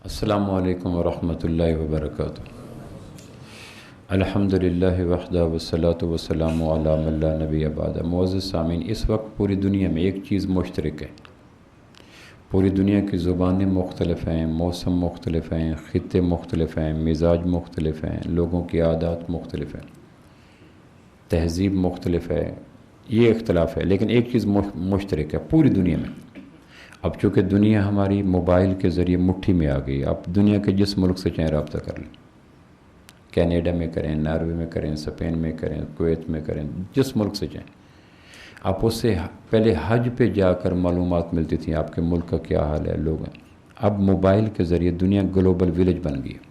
السلام علیکم ورحمۃ اللہ وبرکاتہ۔ الحمدللہ وحدہ والصلاۃ والسلام علی من لا نبی بعدہ۔ معزز سامعین، اس وقت پوری دنیا میں ایک چیز مشترک ہے۔ پوری دنیا کی زبانیں مختلف ہیں، موسم مختلف ہیں، خطے مختلف ہیں، مزاج مختلف ہیں، لوگوں کی عادات مختلف ہیں، تہذیب مختلف ہے، یہ اختلاف ہے، لیکن ایک چیز مشترک ہے پوری دنیا میں۔ اب چونکہ دنیا ہماری موبائل کے ذریعے مٹھی میں آ گئی، آپ دنیا کے جس ملک سے چاہیں رابطہ کر لیں، کینیڈا میں کریں، ناروے میں کریں، اسپین میں کریں، کویت میں کریں، جس ملک سے چاہیں۔ آپ اس سے پہلے حج پہ جا کر معلومات ملتی تھیں آپ کے ملک کا کیا حال ہے، لوگ ہیں۔ اب موبائل کے ذریعے دنیا گلوبل ویلیج بن گئی ہے۔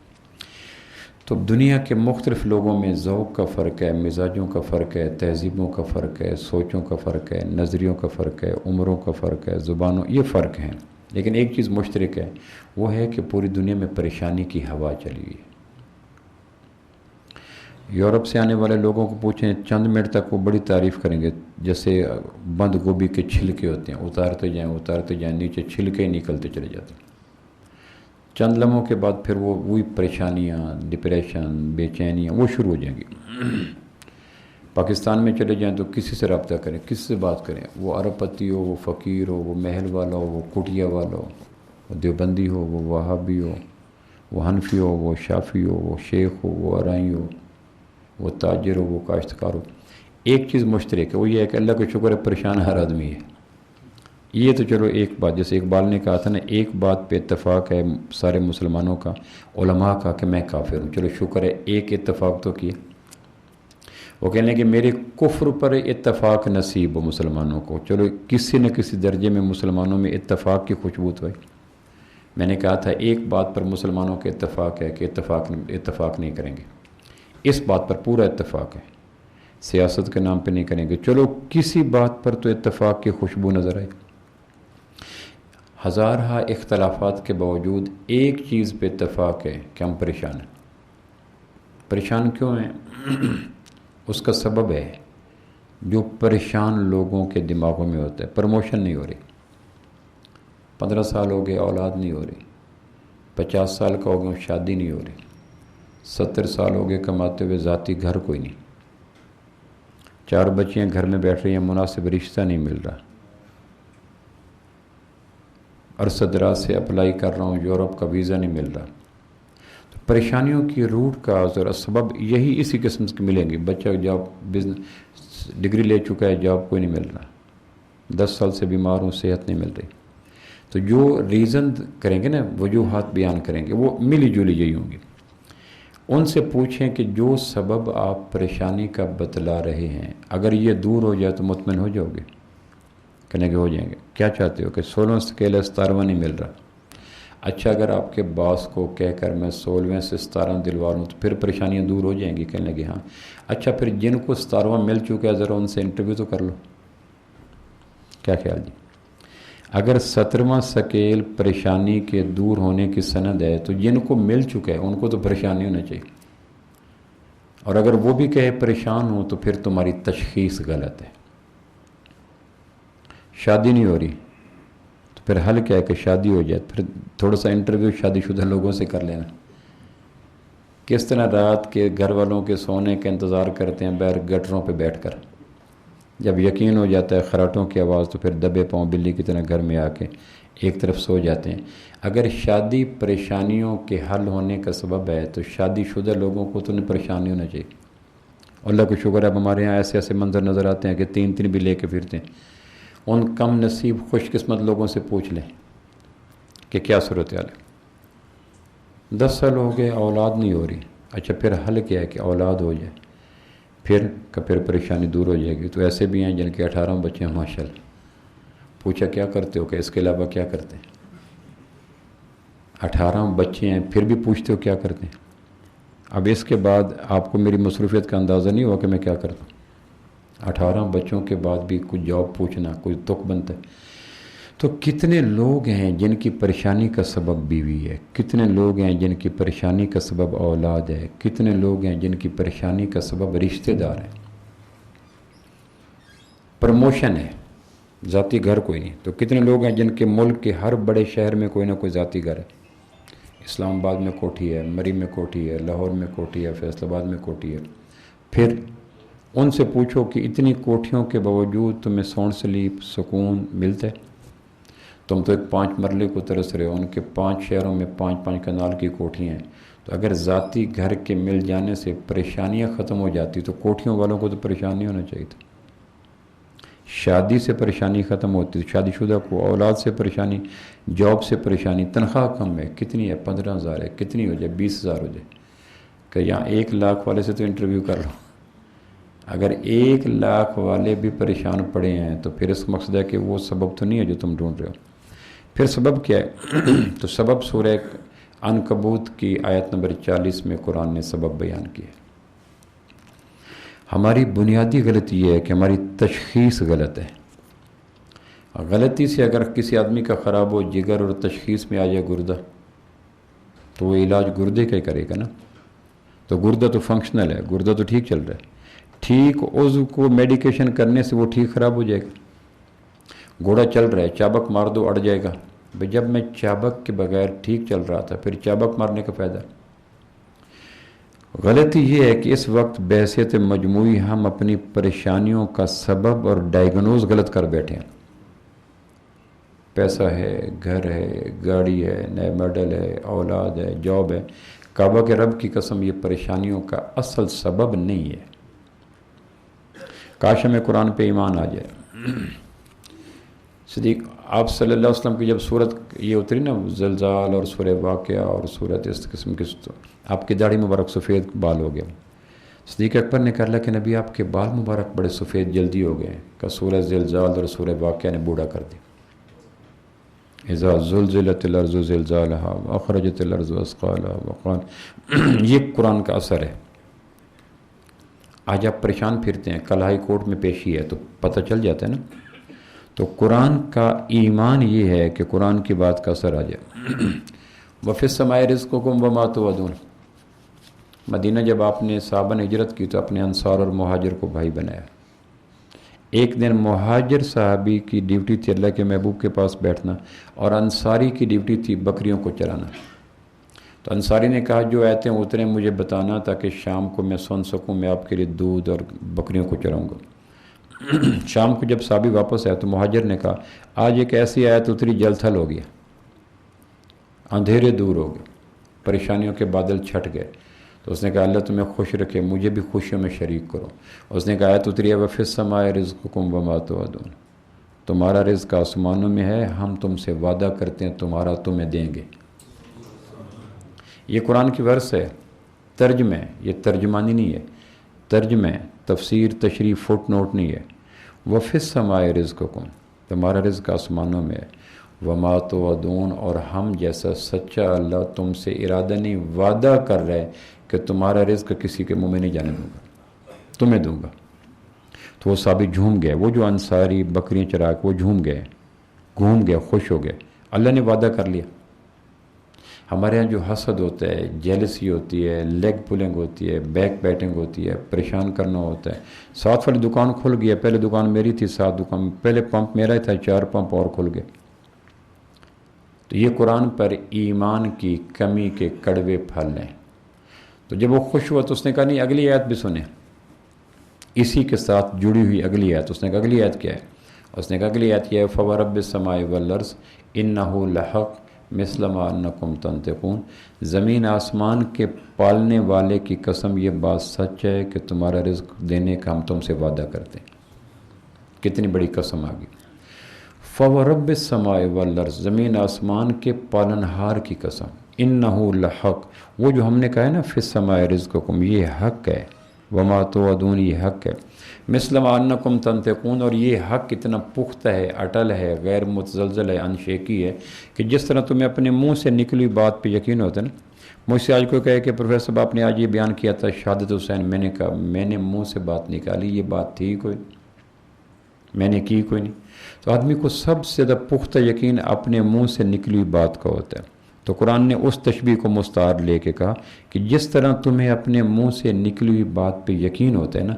تو دنیا کے مختلف لوگوں میں ذوق کا فرق ہے، مزاجوں کا فرق ہے، تہذیبوں کا فرق ہے، سوچوں کا فرق ہے، نظریوں کا فرق ہے، عمروں کا فرق ہے، زبانوں، یہ فرق ہیں، لیکن ایک چیز مشترک ہے، وہ ہے کہ پوری دنیا میں پریشانی کی ہوا چلی ہوئی ہے۔ یورپ سے آنے والے لوگوں کو پوچھیں، چند منٹ تک وہ بڑی تعریف کریں گے، جیسے بند گوبھی کے چھلکے ہوتے ہیں، اتارتے جائیں نیچے چھلکے ہی نکلتے چلے جاتے ہیں۔ چند لمحوں کے بعد پھر وہی پریشانیاں، ڈپریشن، بے چینیاں وہ شروع ہو جائیں گی۔ پاکستان میں چلے جائیں تو کسی سے رابطہ کریں، کسی سے بات کریں، وہ ارب پتی ہو، وہ فقیر ہو، وہ محل والا ہو، وہ کٹیا والا ہو، وہ دیوبندی ہو، وہ وہابی ہو، وہ حنفی ہو، وہ شافی ہو، وہ شیخ ہو، وہ ارائی ہو، وہ تاجر ہو، وہ کاشتکار ہو، ایک چیز مشترک ہے، وہ یہ ہے کہ اللہ کا شکر ہے پریشان ہر آدمی ہے۔ یہ تو چلو ایک بات، جیسے اقبال نے کہا تھا نا، ایک بات پہ اتفاق ہے سارے مسلمانوں کا، علماء کا، کہ میں کافر ہوں۔ چلو شکر ہے ایک اتفاق تو کیا۔ وہ کہنے کہ میرے کفر پر اتفاق نصیب ہو مسلمانوں کو، چلو کسی نہ کسی درجے میں مسلمانوں میں اتفاق کی خوشبو تو ہے۔ میں نے کہا تھا ایک بات پر مسلمانوں کے اتفاق ہے کہ اتفاق نہیں کریں گے، اس بات پر پورا اتفاق ہے، سیاست کے نام پہ نہیں کریں گے، چلو کسی بات پر تو اتفاق کی خوشبو نظر آئے۔ ہزارہ اختلافات کے باوجود ایک چیز پہ اتفاق ہے کہ ہم پریشان ہیں۔ پریشان کیوں ہیں؟ اس کا سبب ہے جو پریشان لوگوں کے دماغوں میں ہوتا ہے، پروموشن نہیں ہو رہی، 15 سال ہو گئے اولاد نہیں ہو رہی، 50 سال کا ہو گیا شادی نہیں ہو رہی، 70 سال ہو گئے کماتے ہوئے ذاتی گھر کوئی نہیں، 4 بچیاں گھر میں بیٹھ رہی ہیں، مناسب رشتہ نہیں مل رہا، عرصہ دراز سے اپلائی کر رہا ہوں، یورپ کا ویزا نہیں مل رہا۔ تو پریشانیوں کی روٹ کا ذرا سبب یہی اسی قسم کے ملیں گے۔ بچہ جاب بزنس ڈگری لے چکا ہے، جاب کوئی نہیں مل رہا، 10 سال سے بیمار ہوں، صحت نہیں مل رہی۔ تو جو ریزن کریں گے نا، وجوہات بیان کریں گے، وہ ملی جلی یہی ہوں گی۔ ان سے پوچھیں کہ جو سبب آپ پریشانی کا بتلا رہے ہیں، اگر یہ دور ہو جائے تو مطمئن ہو جاؤ گے؟ کہنے کے ہو جائیں گے۔ کیا چاہتے ہو کہ 16 اسکیل ہے 17واں نہیں مل رہا؟ اچھا، اگر آپ کے باس کو کہہ کر میں 16ویں سے 17 دلوا لوں تو پھر پریشانیاں دور ہو جائیں گی؟ کہنے لگے ہاں۔ اچھا، پھر جن کو 17واں مل چکا ہے ذرا ان سے انٹرویو تو کر لو۔ کیا خیال جی؟ اگر 17واں اسکیل پریشانی کے دور ہونے کی سند ہے تو جن کو مل چکا ہے ان کو تو پریشانی ہونا چاہیے، اور اگر وہ بھی کہے پریشان ہوں تو پھر تمہاری تشخیص غلط ہے۔ شادی نہیں ہو رہی تو پھر حل کیا ہے کہ شادی ہو جائے، پھر تھوڑا سا انٹرویو شادی شدہ لوگوں سے کر لینا، کس طرح رات کے گھر والوں کے سونے کا انتظار کرتے ہیں بغیر گٹروں پہ بیٹھ کر، جب یقین ہو جاتا ہے خراٹوں کی آواز تو پھر دبے پاؤں بلی کی طرح گھر میں آ کے ایک طرف سو جاتے ہیں۔ اگر شادی پریشانیوں کے حل ہونے کا سبب ہے تو شادی شدہ لوگوں کو تو نہیں پریشانی ہونا چاہیے۔ اللہ کا شکر ہے اب ہمارے یہاں ایسے ایسے منظر نظر آتے ہیں کہ 3 بھی لے کے پھرتے ہیں۔ ان کم نصیب خوش قسمت لوگوں سے پوچھ لیں کہ کیا صورتحال ہے۔ 10 سال ہو گئے اولاد نہیں ہو رہی، اچھا پھر حل کیا ہے کہ اولاد ہو جائے، پھر پریشانی دور ہو جائے گی۔ تو ایسے بھی ہیں جن کے 18 بچے ہیں ماشاءاللہ۔ پوچھا کیا کرتے ہو کہ اس کے علاوہ کیا کرتے ہیں؟ 18 بچے ہیں پھر بھی پوچھتے ہو کیا کرتے ہیں؟ اب اس کے بعد آپ کو میری مصروفیت کا اندازہ نہیں ہوا کہ میں کیا کرتا ہوں۔ 18 بچوں کے بعد بھی کچھ جاب پوچھنا، کوئی تک بنتا ہے۔ تو کتنے لوگ ہیں جن کی پریشانی کا سبب بیوی ہے، کتنے لوگ ہیں جن کی پریشانی کا سبب اولاد ہے، کتنے لوگ ہیں جن کی پریشانی کا سبب رشتہ دار ہیں، پروموشن ہے، ذاتی گھر کوئی نہیں۔ تو کتنے لوگ ہیں جن کے ملک کے ہر بڑے شہر میں کوئی نہ کوئی ذاتی گھر ہے۔ اسلام آباد میں کوٹھی ہے، مری میں کوٹھی ہے، لاہور میں کوٹھی ہے، فیصل آباد میں کوٹھی ہے. پھر ان سے پوچھو کہ اتنی کوٹھیوں کے باوجود تمہیں سونڈ سلیپ سکون ملتا ہے؟ تم تو ایک 5 مرلے کو ترس رہے ہو، ان کے 5 شہروں میں 5 کنال کی کوٹھیاں ہیں. تو اگر ذاتی گھر کے مل جانے سے پریشانیاں ختم ہو جاتی تو کوٹھیوں والوں کو تو پریشان نہیں ہونا چاہیے تھا. شادی سے پریشانی ختم ہوتی، شادی شدہ کو اولاد سے پریشانی، جاب سے پریشانی، تنخواہ کم ہے، کتنی ہے؟ 15,000 ہے، کتنی ہو جائے؟ 20,000 ہو جائے. کہ یہاں 1 لاکھ والے سے تو انٹرویو کر لو. اگر 1 لاکھ والے بھی پریشان پڑے ہیں تو پھر اس مقصد ہے کہ وہ سبب تو نہیں ہے جو تم ڈھونڈ رہے ہو. پھر سبب کیا ہے؟ تو سبب سورہ عنکبوت کی آیت نمبر 40 میں قرآن نے سبب بیان کیا. ہماری بنیادی غلطی یہ ہے کہ ہماری تشخیص غلط ہے. غلطی سے اگر کسی آدمی کا خراب ہو جگر اور تشخیص میں آ جائے گردہ، تو وہ علاج گردے کا ہی کرے گا نا. تو گردہ تو فنکشنل ہے، گردہ تو ٹھیک چل رہا ہے. ٹھیک عضو کو میڈیکیشن کرنے سے وہ ٹھیک خراب ہو جائے گا. گھوڑا چل رہا ہے، چابک مار دو اڑ جائے گا. بھئی جب میں چابک کے بغیر ٹھیک چل رہا تھا پھر چابک مارنے کا فائدہ. غلطی یہ ہے کہ اس وقت بحیثیت مجموعی ہم اپنی پریشانیوں کا سبب اور ڈائیگنوز غلط کر بیٹھے ہیں. پیسہ ہے، گھر ہے، گاڑی ہے، نئے ماڈل ہے، اولاد ہے، جاب ہے. کعبہ کے رب کی قسم یہ پریشانیوں کا اصل سبب نہیں ہے. کاش ہمیں قرآن پہ ایمان آ جائے. صدیق آپ صلی اللہ علیہ وسلم کی جب صورت یہ اتری نا، زلزال اور سورہ واقعہ اور صورت اس قسم کی، آپ کی داڑھی مبارک سفید بال ہو گیا. صدیق اکبر نے کہا کہ نبی آپ کے بال مبارک بڑے سفید جلدی ہو گئے ہیں. کہ سورہ زلزال اور سورہ واقعہ نے بوڑھا کر دی. اذا زلزلت الارض زلزالها واخرجت الارض اثقالها وقال یہ قرآن کا اثر ہے. آج آپ پریشان پھرتے ہیں، کل ہائی کورٹ میں پیشی ہے تو پتہ چل جاتا ہے نا. تو قرآن کا ایمان یہ ہے کہ قرآن کی بات کا اثر آ جائے. وفی السماء رزقکم وما توعدون. مدینہ جب آپ نے صحابہ نے ہجرت کی تو اپنے انصار اور مہاجر کو بھائی بنایا. ایک دن مہاجر صحابی کی ڈیوٹی تھی اللہ کے محبوب کے پاس بیٹھنا، اور انصاری کی ڈیوٹی تھی بکریوں کو چرانا. تو انصاری نے کہا جو آیتیں اتریں مجھے بتانا تاکہ شام کو میں سن سکوں، میں آپ کے لیے دودھ اور بکریوں کو چراؤں گا. شام کو جب صحابی واپس آیا تو مہاجر نے کہا آج ایک ایسی آیت اتری جل تھل ہو گیا، اندھیرے دور ہو گئے، پریشانیوں کے بادل چھٹ گئے. تو اس نے کہا اللہ تمہیں خوش رکھے، مجھے بھی خوشیوں میں شریک کرو. اس نے کہا آیت اتری ہے وفی السماء رزقکم وما توعدون. تمہارا رزق آسمانوں میں ہے، ہم تم سے وعدہ کرتے ہیں تمہارا تمہیں دیں گے. یہ قرآن کی ورس ہے، ترجمہ ہے، یہ ترجمانی نہیں ہے، ترجمہ ہے، تفسیر تشریح فٹ نوٹ نہیں ہے. وفی السماء رزقکم، تمہارا رزق آسمانوں میں ہے. وما توعدون، اور ہم جیسا سچا اللہ تم سے ارادہ نہیں، وعدہ کر رہا ہے کہ تمہارا رزق کسی کے منہ میں نہیں جانے دوں گا، تمہیں دوں گا. تو وہ صحابی جھوم گئے، وہ جو انصاری بکریاں چرا کے وہ جھوم گئے، گھوم گئے، خوش ہو گئے. اللہ نے وعدہ کر لیا. ہمارے یہاں جو حسد ہوتا ہے، جیلسی ہوتی ہے، لیگ پولنگ ہوتی ہے، بیک بیٹنگ ہوتی ہے، پریشان کرنا ہوتا ہے. 7 والی دکان کھل گئی ہے، پہلے دکان میری تھی، 7 دکان پہلے پمپ میرا ہی تھا، 4 پمپ اور کھل گئے. تو یہ قرآن پر ایمان کی کمی کے کڑوے پھل ہیں. تو جب وہ خوش ہوا تو اس نے کہا نہیں اگلی آیت بھی سنیں، اسی کے ساتھ جڑی ہوئی اگلی آیت. اس نے کہا اگلی آیت کیا ہے؟ اس نے کہا اگلی آیت یہ ہے فورب السماء والارض انہ لحق مثل ما انکم تنطقون. زمین آسمان کے پالنے والے کی قسم یہ بات سچ ہے کہ تمہارا رزق دینے کا ہم تم سے وعدہ کرتے ہیں. کتنی بڑی قسم آ گئی. فورب السماء والارض، زمین آسمان کے پالنہار کی قسم. انہ لحق، وہ جو ہم نے کہا ہے نا فی السماء رزقکم، یہ حق ہے. وما توعدون، یہ حق ہے. مثل ما انکم تنطقون، اور یہ حق اتنا پختہ ہے، اٹل ہے، غیر متزلزل ہے، انشیکی ہے کہ جس طرح تمہیں اپنے منہ سے نکلی بات پہ یقین ہوتا ہے نا. مجھ سے آج کوئی کہے کہ پروفیسر صاحب آپ نے آج یہ بیان کیا تھا شہادت حسین، میں نے کہا میں نے منہ سے بات نکالی، یہ بات تھی کوئی، میں نے کی کوئی نہیں. تو آدمی کو سب سے زیادہ پختہ یقین اپنے منہ سے نکلی بات کا ہوتا ہے. تو قرآن نے اس تشبیہ کو مستعار لے کے کہا کہ جس طرح تمہیں اپنے منہ سے نکلی ہوئی بات پہ یقین ہوتا ہے نا،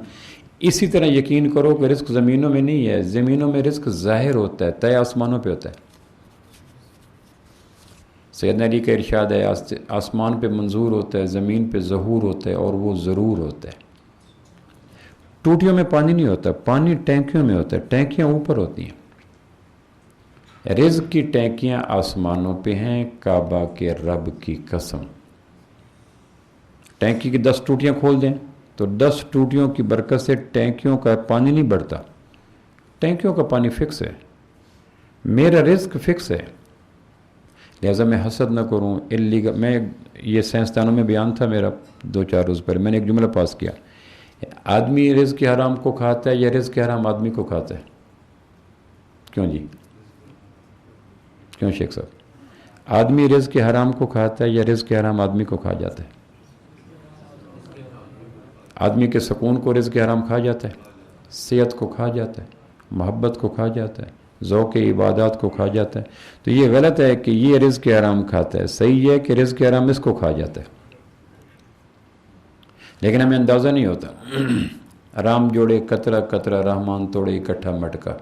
اسی طرح یقین کرو کہ رزق زمینوں میں نہیں ہے، زمینوں میں رزق ظاہر ہوتا ہے، طے آسمانوں پہ ہوتا ہے. سیدنا علی کا ارشاد ہے آسمان پہ منظور ہوتا ہے، زمین پہ ظہور ہوتا ہے، اور وہ ضرور ہوتا ہے۔ ٹوٹیوں میں پانی نہیں ہوتا، پانی ٹینکیوں میں ہوتا ہے، ٹینکیاں اوپر ہوتی ہیں۔ رزق کی ٹینکیاں آسمانوں پہ ہیں، کعبہ کے رب کی قسم۔ ٹینکی کی 10 ٹوٹیاں کھول دیں تو 10 ٹوٹیوں کی برکت سے ٹینکیوں کا پانی نہیں بڑھتا، ٹینکیوں کا پانی فکس ہے، میرا رزق فکس ہے۔ لہٰذا میں حسد نہ کروں میں یہ سائنسدانوں میں بیان تھا میرا 2-4 روز پہلے، میں نے ایک جملہ پاس کیا، آدمی رزق حرام کو کھاتا ہے یا رزق حرام آدمی کو کھاتا ہے؟ کیوں جی؟ کیوں شیخ صاحب؟ آدمی رزق حرام کو کھاتا ہے یا رزق حرام آدمی کو کھا جاتا ہے؟ آدمی کے سکون کو رزق حرام کھا جاتا ہے، صحت کو کھا جاتا ہے، محبت کو کھا جاتا ہے، ذوق عبادات کو کھا جاتا ہے۔ تو یہ غلط ہے کہ یہ رزق حرام کھاتا ہے، صحیح ہے کہ رزق حرام اس کو کھا جاتا ہے۔ لیکن ہمیں اندازہ نہیں ہوتا، رام جوڑے قطرہ قطرہ، رحمان توڑے اکٹھا مٹکا۔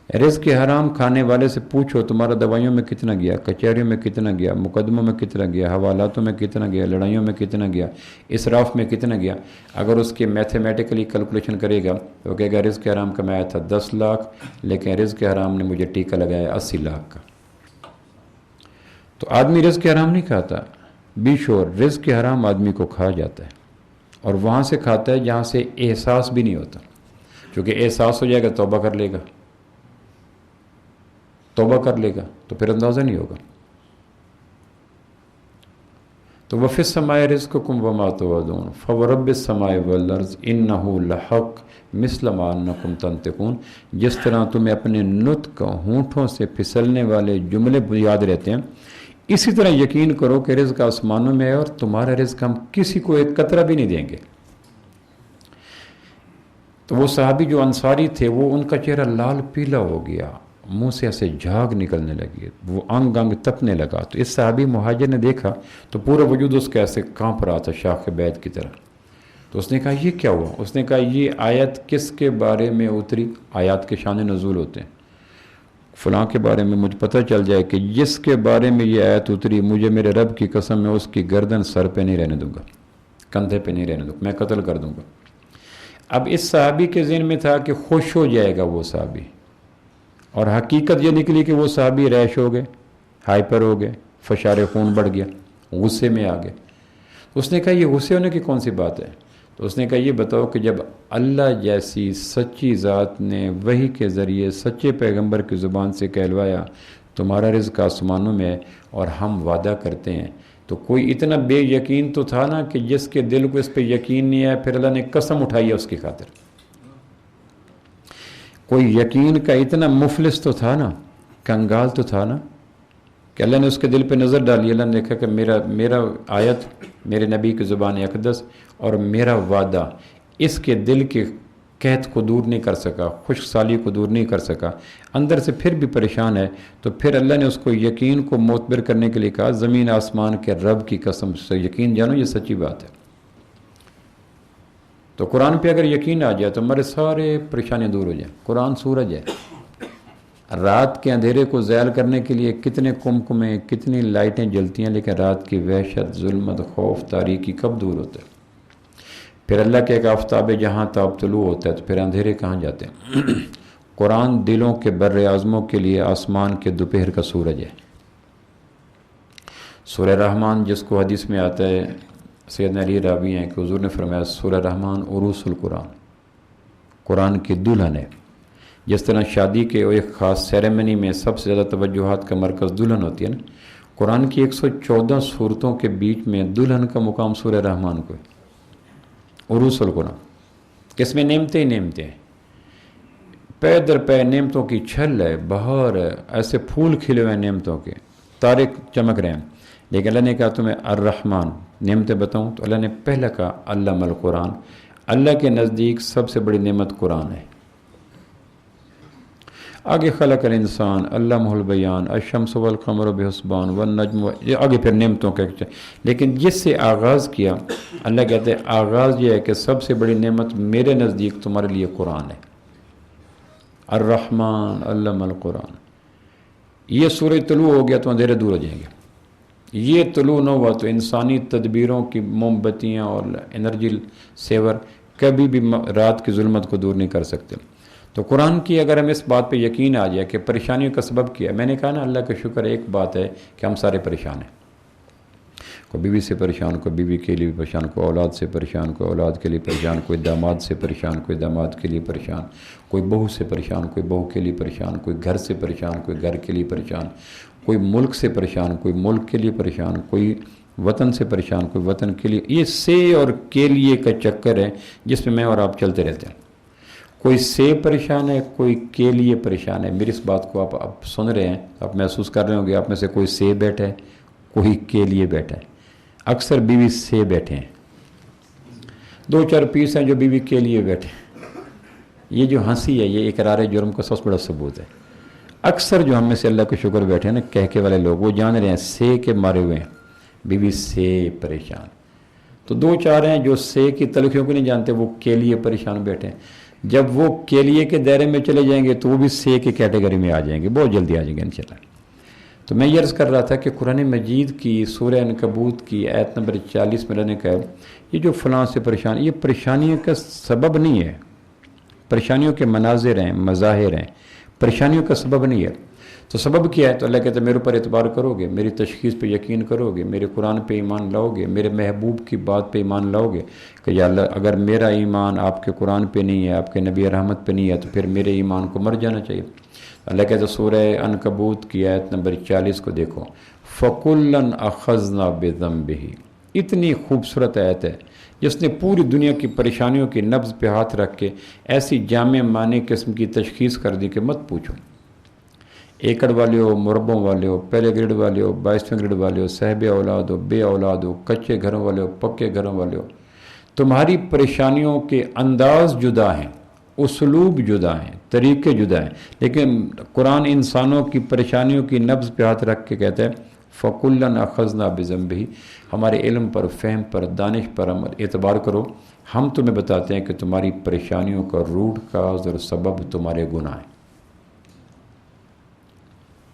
رزق حرام کھانے والے سے پوچھو تمہارا دوائیوں میں کتنا گیا، کچہریوں میں کتنا گیا، مقدموں میں کتنا گیا، حوالاتوں میں کتنا گیا، لڑائیوں میں کتنا گیا، اسراف میں کتنا گیا۔ اگر اس کی میتھمیٹیکلی کیلکولیشن کرے گا تو کہے گا رزق حرام کمایا تھا 10 لاکھ، لیکن رزق حرام نے مجھے ٹیکہ لگایا 80 لاکھ کا۔ تو آدمی رزق حرام نہیں کھاتا، بی شور رزق حرام آدمی کو کھا جاتا ہے، اور وہاں سے کھاتا ہے جہاں سے احساس بھی نہیں ہوتا، کیونکہ احساس ہو جائے گا توبہ کر لے گا، توبہ کر لے گا تو پھر اندازہ نہیں ہوگا۔ تو وَفِي السَّمَاءِ رِزْقُكُمْ وَمَا تُوعَدُونَ فَوَرَبِّ السَّمَاءِ وَالْأَرْضِ إِنَّهُ لَحَقٌّ مِثْلَ مَا أَنَّكُمْ تَنطِقُونَ۔ جس طرح تمہیں اپنے نطق ہونٹوں سے پھسلنے والے جملے یاد رہتے ہیں، اسی طرح یقین کرو کہ رزق آسمانوں میں ہے، اور تمہارا رزق ہم کسی کو ایک قطرہ بھی نہیں دیں گے۔ تو وہ صحابی جو انصاری تھے، وہ ان کا چہرہ لال پیلا ہو گیا، منہ سے ایسے جھاگ نکلنے لگی، وہ انگ انگ تپنے لگا۔ تو اس صحابی مہاجر نے دیکھا تو پورا وجود اس کا ایسے کانپ رہا تھا شاخ بیت کی طرح۔ تو اس نے کہا یہ کیا ہوا؟ اس نے کہا یہ آیت کس کے بارے میں اتری؟ آیات کے شان نزول ہوتے ہیں، فلاں کے بارے میں مجھے پتہ چل جائے کہ جس کے بارے میں یہ آیت اتری، مجھے میرے رب کی قسم میں اس کی گردن سر پہ نہیں رہنے دوں گا، کندھے پہ نہیں رہنے دوں گا، میں قتل کر دوں گا۔ اب اس صحابی کے ذہن میں تھا کہ خوش ہو جائے گا وہ صحابی، اور حقیقت یہ نکلی کہ وہ صحابی ریش ہو گئے، ہائپر ہو گئے، فشار خون بڑھ گیا، غصے میں آ گئے۔ اس نے کہا یہ غصے ہونے کی کون سی بات ہے؟ تو اس نے کہا یہ بتاؤ کہ جب اللہ جیسی سچی ذات نے وحی کے ذریعے سچے پیغمبر کی زبان سے کہلوایا تمہارا رزق آسمانوں میں ہے، اور ہم وعدہ کرتے ہیں، تو کوئی اتنا بے یقین تو تھا نا کہ جس کے دل کو اس پہ یقین نہیں ہے، پھر اللہ نے قسم اٹھائی ہے اس کی خاطر۔ کوئی یقین کا اتنا مفلس تو تھا نا، کنگال تو تھا نا، کہ اللہ نے اس کے دل پہ نظر ڈالی۔ اللہ نے دیکھا کہ میرا آیت، میرے نبی کی زبان اقدس اور میرا وعدہ اس کے دل کے قحط کو دور نہیں کر سکا، خشک سالی کو دور نہیں کر سکا، اندر سے پھر بھی پریشان ہے۔ تو پھر اللہ نے اس کو یقین کو معتبر کرنے کے لیے کہا زمین آسمان کے رب کی قسم سے یقین جانو یہ سچی بات ہے۔ تو قرآن پہ اگر یقین آ جائے تو ہمارے سارے پریشانیاں دور ہو جائیں۔ قرآن سورج ہے، رات کے اندھیرے کو زائل کرنے کے لیے کتنے کمکمیں، کتنی لائٹیں جلتی ہیں، لیکن رات کی وحشت، ظلمت، خوف، تاریکی کب دور ہوتا ہے؟ پھر اللہ کے ایک آفتاب جہاں تاب طلوع ہوتا ہے، تو پھر اندھیرے کہاں جاتے ہیں؟ قرآن دلوں کے بر اعظموں کے لیے آسمان کے دوپہر کا سورج ہے۔ سورہ رحمان جس کو حدیث میں آتا ہے، سیدنا علی راوی ہیں کہ حضور نے فرمایا سورہ رحمان عروس القرآن، قرآن کی دلہن ہے۔ جس طرح شادی کے ایک خاص سیریمنی میں سب سے زیادہ توجہات کا مرکز دلہن ہوتی ہے نا، قرآن کی 114 صورتوں کے بیچ میں دلہن کا مقام سورہ رحمان کو ہے، عروس القرآن، کس میں نعمتیں ہی نعمتیں ہیں، پے در پے نعمتوں کی چھل ہے، بہار ہے، ایسے پھول کھلے ہوئے ہیں نعمتوں کے، تارے چمک رہے ہیں۔ لیکن اللہ نے کہا تمہیں الرحمن نعمتیں بتاؤں، تو اللہ نے پہلا کہا علم القرآن، اللہ کے نزدیک سب سے بڑی نعمت قرآن ہے۔ آگے خلق الانسان، علمہ البیان، الشمس والقمر بحسبان والنجم، یہ آگے پھر نعمتوں کا، لیکن جس سے آغاز کیا اللہ کہتے ہیں آغاز یہ ہے کہ سب سے بڑی نعمت میرے نزدیک تمہارے لیے قرآن ہے۔ الرحمن علم القرآن، یہ سورج طلوع ہو گیا تو اندھیرے دور ہو جائیں گے، یہ طلوع نہ ہوا تو انسانی تدبیروں کی موم بتیاں اور انرجی سیور کبھی بھی رات کی ظلمت کو دور نہیں کر سکتے۔ تو قرآن کی اگر ہم اس بات پہ یقین آ جائے کہ پریشانیوں کا سبب کیا ہے، میں نے کہا نا اللہ کا شکر ایک بات ہے کہ ہم سارے پریشان ہیں، کوئی بیوی سے پریشان، کوئی بیوی کے لیے پریشان، کوئی اولاد سے پریشان، کوئی اولاد کے لیے پریشان، کوئی داماد سے پریشان، کوئی داماد کے لیے پریشان، کوئی بہو سے پریشان، کوئی بہو کے لیے پریشان، کوئی گھر سے پریشان، کوئی گھر کے لیے پریشان، کوئی ملک سے پریشان، کوئی ملک کے لیے پریشان، کوئی وطن سے پریشان، کوئی وطن کے لیے۔ یہ سے اور کے لیے کا چکر ہے جس میں اور آپ چلتے رہتے ہیں۔ کوئی سے پریشان ہے، کوئی کے لیے پریشان ہے۔ میری اس بات کو آپ سن رہے ہیں، آپ محسوس کر رہے ہوں گے آپ میں سے کوئی سے بیٹھا ہے، کوئی کے لیے بیٹھا ہے۔ اکثر بیوی سے بیٹھے ہیں، 2-4 پیس ہیں جو بیوی کے لیے بیٹھے ہیں۔ یہ جو ہنسی ہے یہ اقرار جرم کا سب سے بڑا ثبوت ہے۔ اکثر جو ہم میں سے اللہ کا شکر بیٹھے ہیں نا کہہ والے لوگ، وہ جان رہے ہیں سے کے مارے ہوئے ہیں، بیوی سے پریشان۔ تو 2-4 ہیں جو سے کی تلخیوں کو نہیں جانتے، وہ کے لیے پریشان بیٹھے ہیں۔ جب وہ کے لیے کے دائرے میں چلے جائیں گے تو وہ بھی سے کے کیٹیگری میں آ جائیں گے، بہت جلدی آ جائیں گے انشاءاللہ۔ تو میں یہ عرض کر رہا تھا کہ قرآن مجید کی سورہ عنکبوت کی آیت نمبر 40 میں اللہ نے کہا یہ جو فلاں سے پریشان، یہ پریشانیوں کا سبب نہیں ہے، پریشانیوں کے مناظر ہیں، مظاہر ہیں، پریشانیوں کا سبب نہیں ہے۔ تو سبب کیا ہے؟ تو اللہ کہتا ہے میرے اوپر اعتبار کرو گے، میری تشخیص پہ یقین کرو گے، میرے قرآن پہ ایمان لاؤ گے، میرے محبوب کی بات پہ ایمان لاؤ گے کہ یا اللہ اگر میرا ایمان آپ کے قرآن پہ نہیں ہے، آپ کے نبی رحمت پہ نہیں ہے تو پھر میرے ایمان کو مر جانا چاہیے۔ اللہ کہتا ہے سورہ عنکبوت کی آیت نمبر 40 کو دیکھو، فَكُلًّا أَخَذْنَا بِذَنبِهِ، اتنی خوبصورت آیت ہے جس نے پوری دنیا کی پریشانیوں کی نبض پہ ہاتھ رکھ کے ایسی جامع معنی قسم کی تشخیص کر دی کہ مت پوچھو۔ ایکڑ والے ہو، مربوں والے ہو، پہلے گریڈ والے ہو، 22ویں گریڈ والے ہو، صاحب اولاد ہو، بے اولاد ہو، کچے گھروں والے ہو، پکے گھروں والے ہو، تمہاری پریشانیوں کے انداز جدا ہیں، اسلوب جدا ہیں، طریقے جدا ہیں، لیکن قرآن انسانوں کی پریشانیوں کی نبض پہ ہاتھ رکھ کے کہتا ہے فَكُلًّا أَخَذْنَا بِذَنبِهِ، ہمارے علم پر، فہم پر، دانش پر اعتبار کرو، ہم تمہیں بتاتے ہیں کہ تمہاری پریشانیوں کا روٹ کاز اور سبب تمہارے گناہ ہیں۔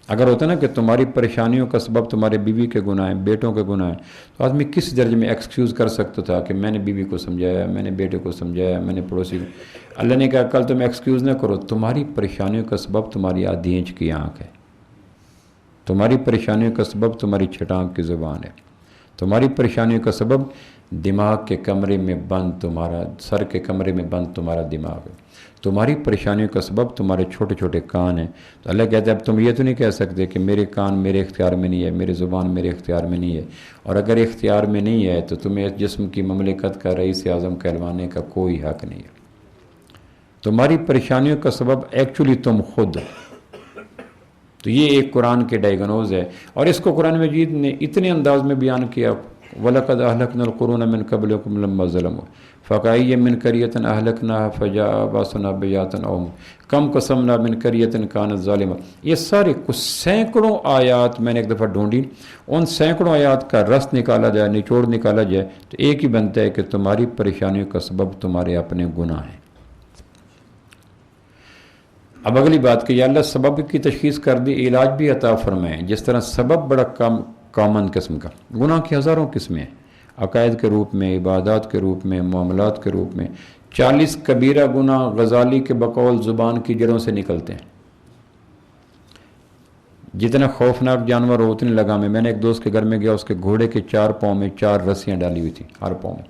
اگر ہوتا نا کہ تمہاری پریشانیوں کا سبب تمہارے بیوی کے گناہ ہیں، بیٹوں کے گناہ ہیں، تو آدمی کس درجے میں ایکسکیوز کر سکتا تھا کہ میں نے بیوی کو سمجھایا، میں نے بیٹے کو سمجھایا، میں نے پڑوسی کو۔ اللہ نے کہا کل تم ایکسکیوز نہ کرو، تمہاری پریشانیوں کا سبب تمہاری آدھی انچ کی آنکھ ہے، تمہاری پریشانیوں کا سبب تمہاری چھٹانک کی زبان ہے، تمہاری پریشانیوں کا سبب دماغ کے کمرے میں بند تمہارا، سر کے کمرے میں بند تمہارا دماغ ہے، تمہاری پریشانیوں کا سبب تمہارے چھوٹے چھوٹے کان ہیں۔ تو اللہ کہتا ہے اب تم یہ تو نہیں کہہ سکتے کہ میرے کان میرے اختیار میں نہیں ہے، میری زبان میرے اختیار میں نہیں ہے، اور اگر اختیار میں نہیں ہے تو تمہیں اس جسم کی مملکت کا رئیس اعظم کہلوانے کا کوئی حق نہیں ہے۔ تمہاری پریشانیوں کا سبب ایکچولی تم خود۔ تو یہ ایک قرآن کے ڈائیگنوز ہے، اور اس کو قرآن مجید نے اتنے انداز میں بیان کیا، وَلَقَدْ أَهْلَكْنَا الْقُرُونَ مِنْ قَبْلِكُمْ لَمَّا ظَلَمُوا فَكَأَيٍّ مِّنْ قَرْيَةٍ أَهْلَكْنَاهَا فَجَاءَ بَأْسُنَا بَيَاتًا أَوْ كَمْ قَصَمْنَا مِنْ قَرْيَةٍ كَانَتْ ظَالِمَةً۔ یہ سارے کچھ سینکڑوں آیات میں نے ایک دفعہ ڈھونڈی، ان سینکڑوں آیات کا رس نکالا جائے، نچوڑ نکالا جائے تو ایک ہی بنتا ہے کہ تمہاری پریشانیوں کا سبب تمہارے اپنے گناہ ہیں۔ اب اگلی بات کہ یا اللہ سبب کی تشخیص کر دی، علاج بھی عطا فرمائیں۔ جس طرح سبب بڑا کامن قسم کا، گناہ کی ہزاروں قسمیں ہیں، عقائد کے روپ میں، عبادات کے روپ میں، معاملات کے روپ میں۔ 40 کبیرہ گناہ غزالی کے بقول زبان کی جڑوں سے نکلتے ہیں۔ جتنا خوفناک جانور ہو اتنی لگامیں۔ میں نے ایک دوست کے گھر میں گیا، اس کے گھوڑے کے 4 پاؤں میں 4 رسیاں ڈالی ہوئی تھیں، ہر پاؤں میں۔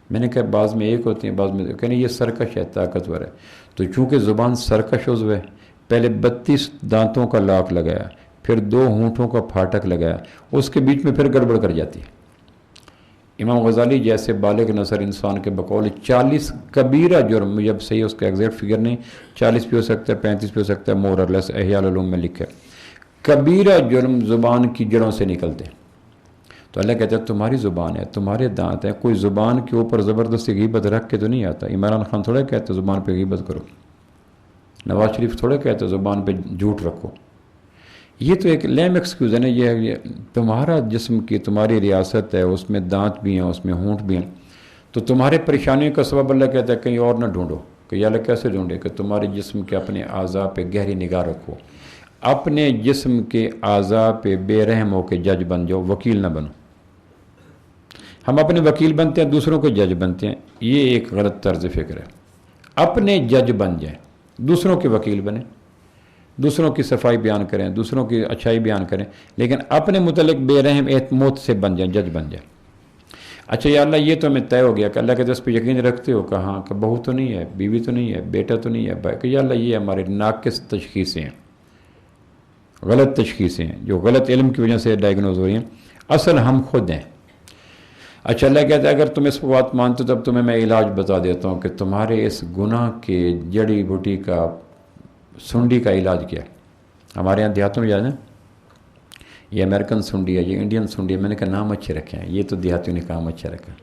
میں نے کہا بعض میں ایک ہوتی ہیں، بعض میں کہنے یہ سرکش ہے، طاقتور ہے۔ تو چونکہ زبان سرکش عضو ہے، پہلے 32 دانتوں کا لاک لگایا، پھر 2 ہونٹوں کا پھاٹک لگایا، اس کے بیچ میں پھر گڑبڑ کر جاتی ہے۔ امام غزالی جیسے بالغ نظر انسان کے بقول 40 کبیرہ جرم، جب صحیح اس کا ایگزیکٹ فگر نہیں، 40 بھی ہو سکتا ہے، 35 بھی ہو سکتا ہے، مور اور لیس، احیاء العلوم میں لکھا ہے، کبیرہ جرم زبان کی جڑوں سے نکلتے ہیں۔ تو اللہ کہتا ہے تمہاری زبان ہے، تمہارے دانت ہیں، کوئی زبان کے اوپر زبردستی غیبت رکھ کے تو نہیں آتا۔ عمران خان تھوڑے کہتے زبان پہ غیبت کرو، نواز شریف تھوڑے کہتے زبان پہ جھوٹ رکھو۔ یہ تو ایک لیم ایکسکیوز ہے نا، یہ تمہارا جسم کی تمہاری ریاست ہے، اس میں دانت بھی ہیں، اس میں ہونٹ بھی ہیں، تو تمہارے پریشانیوں کا سبب اللہ کہتا ہے کہیں اور نہ ڈھونڈو، کہ یا اللہ کیسے ڈھونڈے، کہ تمہارے جسم کے اپنے اعضاء پہ گہری نگاہ رکھو، اپنے جسم کے اعضاء پہ بے رحم ہو کے جج بن جاؤ، وکیل نہ بنو۔ ہم اپنے وکیل بنتے ہیں، دوسروں کے جج بنتے ہیں، یہ ایک غلط طرز فکر ہے۔ اپنے جج بن جائیں، دوسروں کے وکیل بنیں، دوسروں کی صفائی بیان کریں، دوسروں کی اچھائی بیان کریں، لیکن اپنے متعلق بے رحم موت سے بن جائیں، جج بن جائیں۔ اچھا یا اللہ یہ تو ہمیں طے ہو گیا کہ اللہ کے دس پہ یقین رکھتے ہو، کہ ہاں کہ بہو تو نہیں ہے، بیوی تو نہیں ہے، بیٹا تو نہیں ہے، کہ یا اللہ یہ ہمارے ناقص تشخیصیں ہیں، غلط تشخیصیں ہیں جو غلط علم کی وجہ سے ڈائگنوز ہو رہی ہیں، اصل ہم خود ہیں۔ اچھا اللہ کہتا ہے اگر تم اس بات مانتے ہو تب تمہیں میں علاج بتا دیتا ہوں کہ تمہارے اس گناہ کے جڑی بوٹی کا، سنڈی کا علاج کیا ہے۔ ہمارے یہاں دیہاتوں میں جانا ہے، یہ امریکن سنڈی ہے، یہ انڈین سنڈی ہے، میں نے کہا نام اچھے رکھے ہیں، یہ تو دیہاتیوں نے کام اچھا رکھا،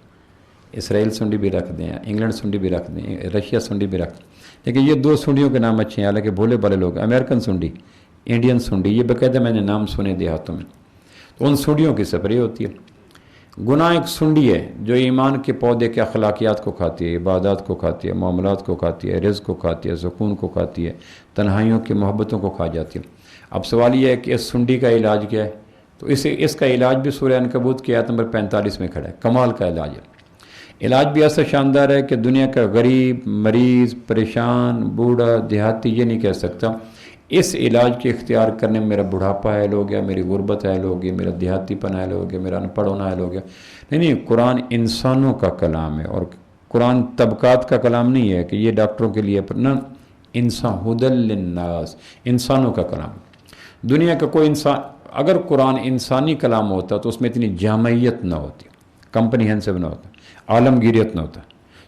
اسرائیل سنڈی بھی رکھ دیں، انگلینڈ سنڈی بھی رکھ دیں، رشیا سنڈی بھی رکھ دیں، لیکن یہ دو سنڈیوں کے نام اچھے ہیں، حالانکہ بھولے بھالے لوگ، امریکن سنڈی، انڈین سنڈی، یہ باقاعدہ میں نے نام سنے دیہاتوں میں۔ تو ان سنڈیوں کی سپرے ہوتی ہے۔ گناہ ایک سنڈی ہے جو ایمان کے پودے کے اخلاقیات کو کھاتی ہے، عبادات کو کھاتی ہے، معاملات کو کھاتی ہے، رزق کو کھاتی ہے، سکون کو کھاتی ہے، تنہائیوں کی محبتوں کو کھا جاتی ہے۔ اب سوال یہ ہے کہ اس سنڈی کا علاج کیا ہے؟ تو اس کا علاج بھی سورہ عنکبوت کی آیت نمبر 45 میں کھڑا ہے، کمال کا علاج ہے۔ علاج بھی ایسا شاندار ہے کہ دنیا کا غریب، مریض، پریشان، بوڑھا، دیہاتی یہ نہیں کہہ سکتا اس علاج کے اختیار کرنے میں میرا بڑھاپا حائل ہو گیا، میری غربت حائل ہو گئی، میرا دیہاتی پن حائل ہو گیا، میرا ان پڑھ ہونا حائل ہو گیا۔ نہیں، قرآن انسانوں کا کلام ہے، اور قرآن طبقات کا کلام نہیں ہے کہ یہ ڈاکٹروں کے لیے، نہ، انسان ہدی للناس، انسانوں کا کلام۔ دنیا کا کوئی انسان، اگر قرآن انسانی کلام ہوتا تو اس میں اتنی جامعیت نہ ہوتی، کمپریہنسو نہ ہوتا، عالمگیریت نہ ہوتا،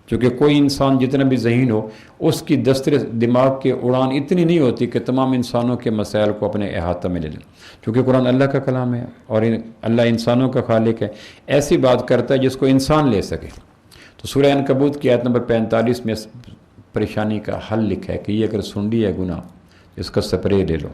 چونکہ کوئی انسان جتنا بھی ذہین ہو اس کی دستر دماغ کے اڑان اتنی نہیں ہوتی کہ تمام انسانوں کے مسائل کو اپنے احاطہ میں لے لیں، چونکہ قرآن اللہ کا کلام ہے اور اللہ انسانوں کا خالق ہے، ایسی بات کرتا ہے جس کو انسان لے سکے۔ تو سورہ عنکبوت کی آیت نمبر 45 میں پریشانی کا حل لکھا ہے کہ یہ اگر سنڈی ہے گناہ، اس کا سپرے لے لو،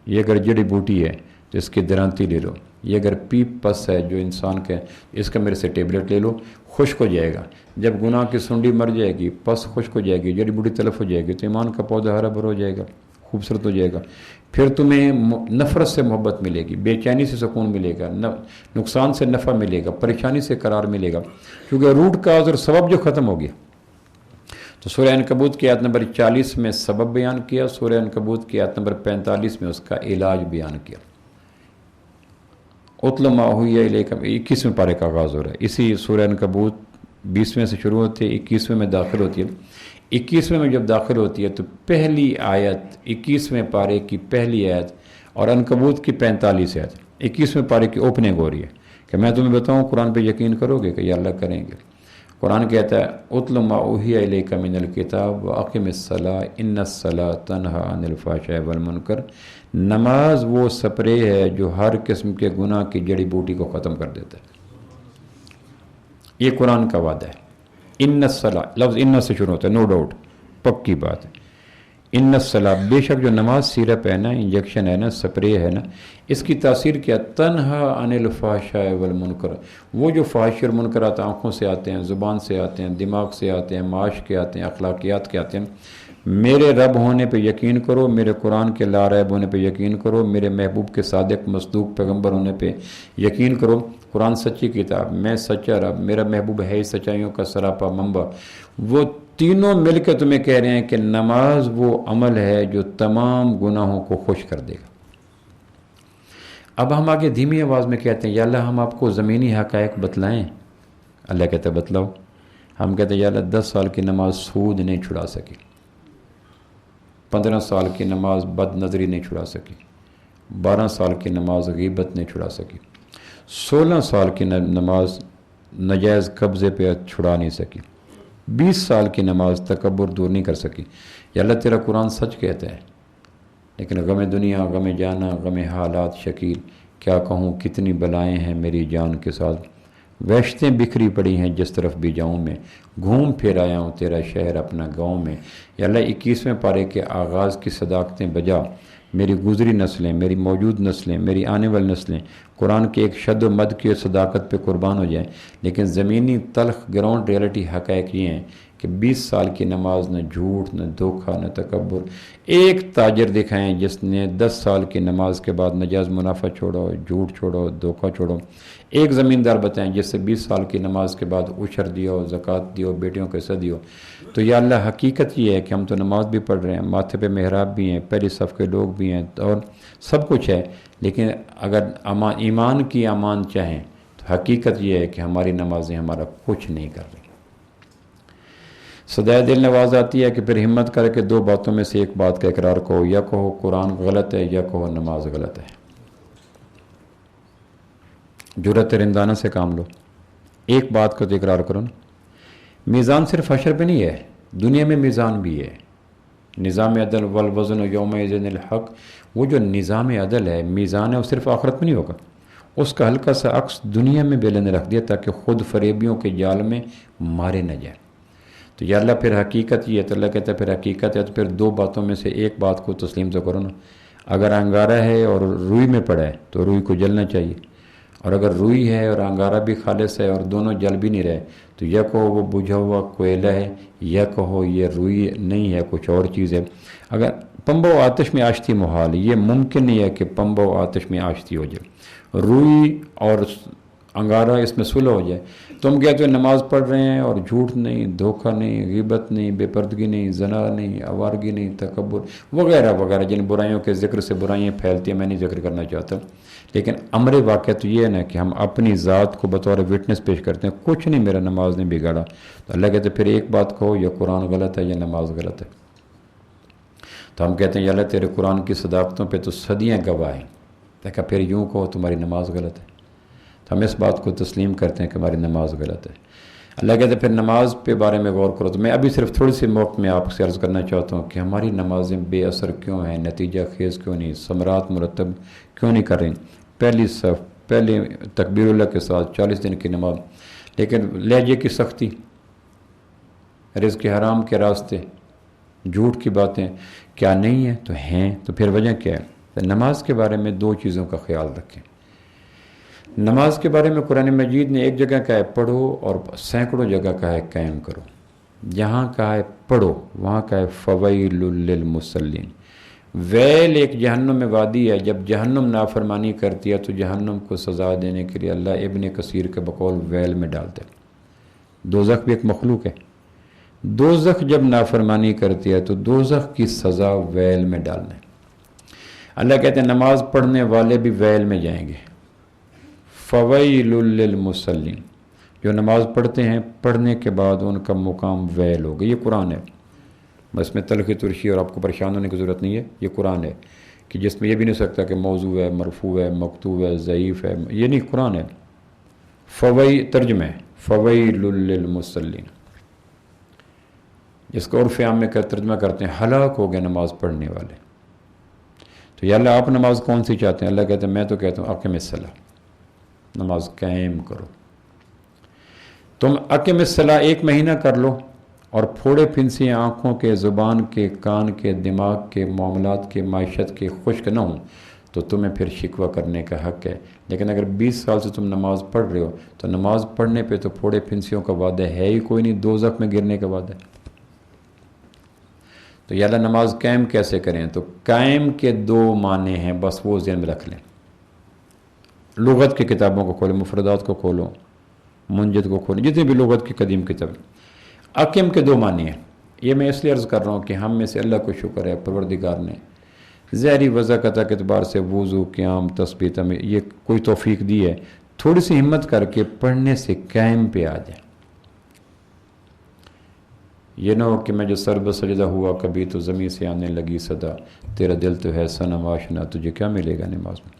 یہ اگر جڑی بوٹی ہے تو اس کی درانتی لے لو، یہ اگر پیپ پس ہے جو انسان کا، اس کا میرے سے ٹیبلٹ لے لو، خشک ہو جائے گا۔ جب گناہ کی سنڈی مر جائے گی، پس خشک ہو جائے گی، جڑی بوٹی تلف ہو جائے گی، تو ایمان کا پودا ہرا بھرا ہو جائے گا، خوبصورت ہو جائے گا۔ پھر تمہیں نفرت سے محبت ملے گی، بے چینی سے سکون ملے گا، نقصان سے نفع ملے گا، پریشانی سے قرار ملے گا، کیونکہ روٹ کاز اور سبب جو ختم ہو گیا۔ تو سورہ عنکبوت کی آیت نمبر 40 میں سبب بیان کیا، سورہ عنکبوت کی آیت نمبر 45 میں اس کا علاج بیان کیا۔ اتل ما اوحی الیک، 21ویں پارے کا آغاز ہو رہا ہے، اسی سورہ عنکبوت 20ویں سے شروع ہوتی ہے، 21ویں میں داخل ہوتی ہے۔ 21ویں میں جب داخل ہوتی ہے تو پہلی آیت، 21ویں پارے کی پہلی آیت اور عنکبوت کی 45 آیت، 21ویں پارے کی اوپننگ ہو رہی ہے کہ میں تمہیں بتاؤں قرآن پہ یقین کرو گے کہ یا اللہ کریں گے۔ قرآن کہتا ہے اتل ما اوحی الیک من الکتاب واقم الصلاۃ ان الصلاۃ تنہی عن الفحشاء والمنکر، نماز وہ سپرے ہے جو ہر قسم کے گناہ کی جڑی بوٹی کو ختم کر دیتا ہے۔ یہ قرآن کا وعدہ ہے۔ ان الصلاۃ، لفظ ان سے شروع ہوتا ہے، نو ڈاؤٹ، پکی بات ہے۔ ان الصلاۃ، بے شک جو نماز سیرپ ہے نا، انجیکشن ہے نا، سپرے ہے نا، اس کی تاثیر کیا؟ تنہی عن الفحشاء والمنکر، وہ جو فحش اور منکرات آنکھوں سے آتے ہیں، زبان سے آتے ہیں، دماغ سے آتے ہیں، معاش کے آتے ہیں، اخلاقیات کے آتے ہیں، میرے رب ہونے پہ یقین کرو، میرے قرآن کے لا ریب ہونے پہ یقین کرو، میرے محبوب کے صادق مصدوق پیغمبر ہونے پہ یقین کرو۔ قرآن سچی کتاب، میں سچا رب، میرا محبوب ہے سچائیوں کا سراپا منبع، وہ تینوں مل کے تمہیں کہہ رہے ہیں کہ نماز وہ عمل ہے جو تمام گناہوں کو خوش کر دے گا۔ اب ہم آگے دھیمی آواز میں کہتے ہیں یا اللہ ہم آپ کو زمینی حقائق بتلائیں۔ اللہ کہتا ہے بتلاؤ۔ ہم کہتے ہیں یا اللہ 10 سال کی نماز سود نہیں چھڑا سکی، 15 سال کی نماز بد نظری نہیں چھڑا سکی، 12 سال کی نماز غیبت نہیں چھڑا سکی، 16 سال کی نماز نجائز قبضے پہ چھڑا نہیں سکی، 20 سال کی نماز تکبر دور نہیں کر سکی۔ یا اللہ تیرا قرآن سچ کہتا ہے، لیکن غم دنیا، غم جانا، غم حالات شکیل، کیا کہوں کتنی بلائیں ہیں میری جان کے ساتھ، وحشتیں بکھری پڑی ہیں جس طرف بھی جاؤں میں، گھوم پھر آیا ہوں تیرا شہر اپنا گاؤں میں۔ یا اللہ 21ویں پارے کے آغاز کی صداقتیں بجا، میری گزری نسلیں، میری موجود نسلیں، میری آنے والی نسلیں قرآن کے ایک شد و مد کی صداقت پہ قربان ہو جائیں۔ لیکن زمینی تلخ گراؤنڈ ریئلٹی حقائق یہ ہیں کہ 20 سال کی نماز، نہ جھوٹ، نہ دھوکہ، نہ تکبر۔ ایک تاجر دکھائیں جس نے 10 سال کی نماز کے بعد ناجائز منافع چھوڑو، جھوٹ چھوڑو، دھوکہ چھوڑو۔ ایک زمیندار بتائیں جس سے 20 سال کی نماز کے بعد عشر دیو، زکوٰۃ دیو، بیٹیوں کو حصہ دیو۔ تو یا اللہ حقیقت یہ ہے کہ ہم تو نماز بھی پڑھ رہے ہیں، ماتھے پہ محراب بھی ہیں، پہلی صف کے لوگ بھی ہیں، اور سب کچھ ہے، لیکن اگر ایمان کی امان چاہیں تو حقیقت یہ ہے کہ ہماری نمازیں ہمارا کچھ نہیں کر رہی۔ صدائے دل نواز آتی ہے کہ پھر ہمت کر کے 2 باتوں میں سے ایک بات کا اقرار کہو، یا کہو قرآن غلط ہے، یا کہو نماز غلط ہے۔ جرأت رندانہ سے کام لو، ایک بات کو تو اقرار کرو نا۔ میزان صرف حشر پہ نہیں ہے، دنیا میں میزان بھی ہے۔ نظام عدل والوزن یومئذ الحق، وہ جو نظام عدل ہے، میزان ہے، وہ صرف آخرت میں نہیں ہوگا، اس کا ہلکا سا عکس دنیا میں بھی اللہ نے رکھ دیا تاکہ خود فریبیوں کے جال میں مارے نہ جائیں۔ تو یا اللہ پھر حقیقت یہ ہے، تو اللہ کہتا ہے پھر حقیقت ہے تو پھر 2 باتوں میں سے ایک بات کو تسلیم تو کرو نا۔ اگر انگارہ ہے اور روئی میں پڑا ہے تو روئی کو جلنا چاہیے، اور اگر روئی ہے اور انگارہ بھی خالص ہے اور دونوں جل بھی نہیں رہے تو یا کہو وہ بجھا ہوا کوئلہ ہے، یا کہو یہ روئی نہیں ہے، کچھ اور چیز ہے۔ اگر پنبہ و آتش میں آشتی محال، یہ ممکن نہیں ہے کہ پنبہ و آتش میں آشتی ہو جائے، روئی اور انگارہ اس میں صلح ہو جائے۔ تم کہتے ہو نماز پڑھ رہے ہیں اور جھوٹ نہیں، دھوکہ نہیں، غیبت نہیں، بے پردگی نہیں، زنا نہیں، آوارگی نہیں، تکبر وغیرہ وغیرہ، جن برائیوں کے ذکر سے برائیاں پھیلتی ہیں، میں نہیں ذکر کرنا چاہتا، لیکن امر واقعہ تو یہ ہے نا کہ ہم اپنی ذات کو بطور وٹنس پیش کرتے ہیں، کچھ نہیں میرا نماز نے بگاڑا۔ تو اللہ کہتے ہیں پھر ایک بات کہو، یا قرآن غلط ہے یا نماز غلط ہے۔ تو ہم کہتے ہیں یا اللہ تیرے قرآن کی صداقتوں پہ تو صدیاں گواہ ہیں، دیکھا پھر یوں کہو تمہاری نماز غلط ہے۔ تو ہم اس بات کو تسلیم کرتے ہیں کہ ہماری نماز غلط ہے۔ اللہ کہتے ہیں پھر نماز پہ بارے میں غور کرو۔ تو میں ابھی صرف تھوڑی سی موقع میں آپ سے عرض کرنا چاہتا ہوں کہ ہماری نمازیں بے اثر کیوں ہیں، نتیجہ خیز کیوں نہیں، ثمرات مرتب کیوں نہیں کر رہی۔ پہلی صف، پہلے تکبیر اللہ کے ساتھ 40 دن کی نماز، لیکن لہجے کی سختی، رزق حرام کے راستے، جھوٹ کی باتیں کیا نہیں ہیں تو ہیں، تو پھر وجہ کیا ہے؟ تو نماز کے بارے میں 2 چیزوں کا خیال رکھیں۔ نماز کے بارے میں قرآن مجید نے ایک جگہ کہا ہے پڑھو، اور سینکڑوں جگہ کہا ہے قائم کرو۔ جہاں کہا ہے پڑھو وہاں کہا ہے فویل للمصلین۔ ویل ایک جہنم میں وادی ہے، جب جہنم نافرمانی کرتی ہے تو جہنم کو سزا دینے کے لیے اللہ ابن کثیر کے بقول ویل میں ڈالتے ہیں۔ دوزخ بھی ایک مخلوق ہے، دوزخ جب نافرمانی کرتی ہے تو دوزخ کی سزا ویل میں ڈالنا ہے۔ اللہ کہتے ہیں نماز پڑھنے والے بھی ویل میں جائیں گے۔ فویل للمصلین، جو نماز پڑھتے ہیں پڑھنے کے بعد ان کا مقام ویل ہوگا۔ یہ قرآن ہے، بس میں تلخی ترشی اور آپ کو پریشان ہونے کی ضرورت نہیں ہے، یہ قرآن ہے کہ جس میں یہ بھی نہیں سکتا کہ موضوع ہے، مرفوع ہے، مقطوع ہے، ضعیف ہے، یہ نہیں، قرآن ہے۔ ترجمہ ہے فویل للمصلین، جس کو عرف عام میں ترجمہ کرتے ہیں ہلاک ہو گئے نماز پڑھنے والے۔ تو یا اللہ آپ نماز کون سی چاہتے ہیں؟ اللہ کہتے ہیں میں تو کہتا ہوں اقم الصلاۃ، نماز قائم کرو۔ تم اقم الصلاۃ 1 مہینہ کر لو اور پھوڑے پھنسی آنکھوں کے، زبان کے، کان کے، دماغ کے، معاملات کے، معیشت کے خشک نہ ہوں تو تمہیں پھر شکوہ کرنے کا حق ہے۔ لیکن اگر 20 سال سے تم نماز پڑھ رہے ہو تو نماز پڑھنے پہ تو پھوڑے پھنسیوں کا وعدہ ہے ہی کوئی نہیں، دوزخ میں گرنے کا وعدہ ہے۔ تو یا اللہ نماز قائم کیسے کریں؟ تو قائم کے 2 معنی ہیں، بس وہ ذہن میں رکھ لیں۔ لغت کی کتابوں کو کھولو، مفردات کو کھولو، منجد کو کھولو، جتنی بھی لغت کی قدیم کتاب۔ اقم کے 2 معنی ہیں، یہ میں اس لیے عرض کر رہا ہوں کہ ہم میں سے اللہ کو شکر ہے پروردگار نے ظاہری وضاحت کے اعتبار سے وضو، قیام، تسبیح میں یہ کوئی توفیق دی ہے، تھوڑی سی ہمت کر کے پڑھنے سے قائم پہ آ جائیں۔ یہ نہ ہو کہ میں جو سر بسجدہ ہوا کبھی تو زمین سے آنے لگی صدا، تیرا دل تو ہے صنم آشنا، تجھے کیا ملے گا نماز میں۔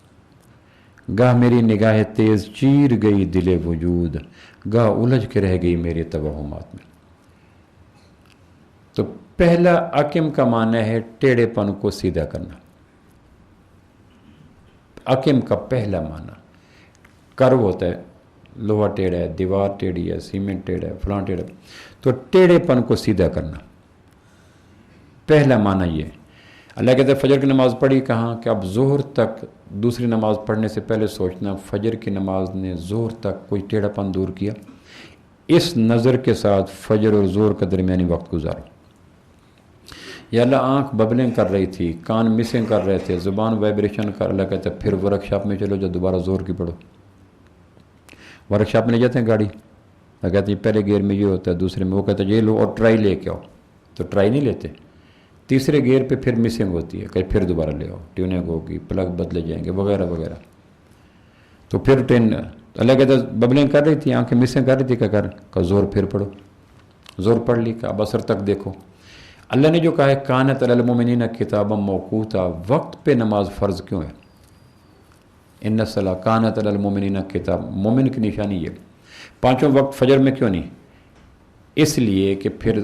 گاہ میری نگاہ تیز چیر گئی دل وجود، گاہ الجھ کے رہ گئی میرے توہمات میں۔ تو پہلا اقم کا معنی ہے ٹیڑھے پن کو سیدھا کرنا۔ اقم کا پہلا معنی کرو ہوتا ہے، لوہا ٹیڑھا ہے، دیوار ٹیڑھی ہے، سیمنٹ ٹیڑھا ہے، فلاں ٹیڑھا ہے، تو ٹیڑھے پن کو سیدھا کرنا پہلا معنی یہ ہے۔ اللہ کہتے ہیں فجر کی نماز پڑھی کہاں کہ اب ظہر تک، دوسری نماز پڑھنے سے پہلے سوچنا فجر کی نماز نے ظہر تک کوئی ٹیڑھا پن دور کیا؟ اس نظر کے ساتھ فجر اور ظہر کا درمیانی وقت گزارو. یا اللہ آنکھ ببلیں کر رہی تھی، کان مسنگ کر رہے تھے، زبان وائبریشن کر، اللہ کہتا ہے پھر ورک شاپ میں چلو جو دوبارہ ظہر کی پڑھو. ورک شاپ میں لے جاتے ہیں گاڑی، وہ کہتے ہیں پہلے گیئر میں یہ ہوتا ہے، دوسرے میں وہ کہتا ہے یہ لو اور ٹرائی لے کے آؤ، تو ٹرائی نہیں لیتے. تیسرے گیئر پہ پھر مسنگ ہوتی ہے کہ پھر دوبارہ لے آؤ، ٹیوننگ ہوگی، پلگ بدلے جائیں گے وغیرہ وغیرہ. تو پھر ٹرین اللہ کہتا ہے ببلیں کر رہی تھی، آنکھیں مسنگ کر رہی تھی، کیا کر زور پھر پڑھو. زور پڑھ لی کہ اب اثر تک دیکھو. اللہ نے جو کہا ہے کانت علی المؤمنین کتابا موقوتا، وقت پہ نماز فرض کیوں ہے؟ ان الصلاۃ کانت علی المؤمنین کتاب، مومن کی نشانی ہے. پانچوں وقت فجر میں کیوں نہیں؟ اس لیے کہ پھر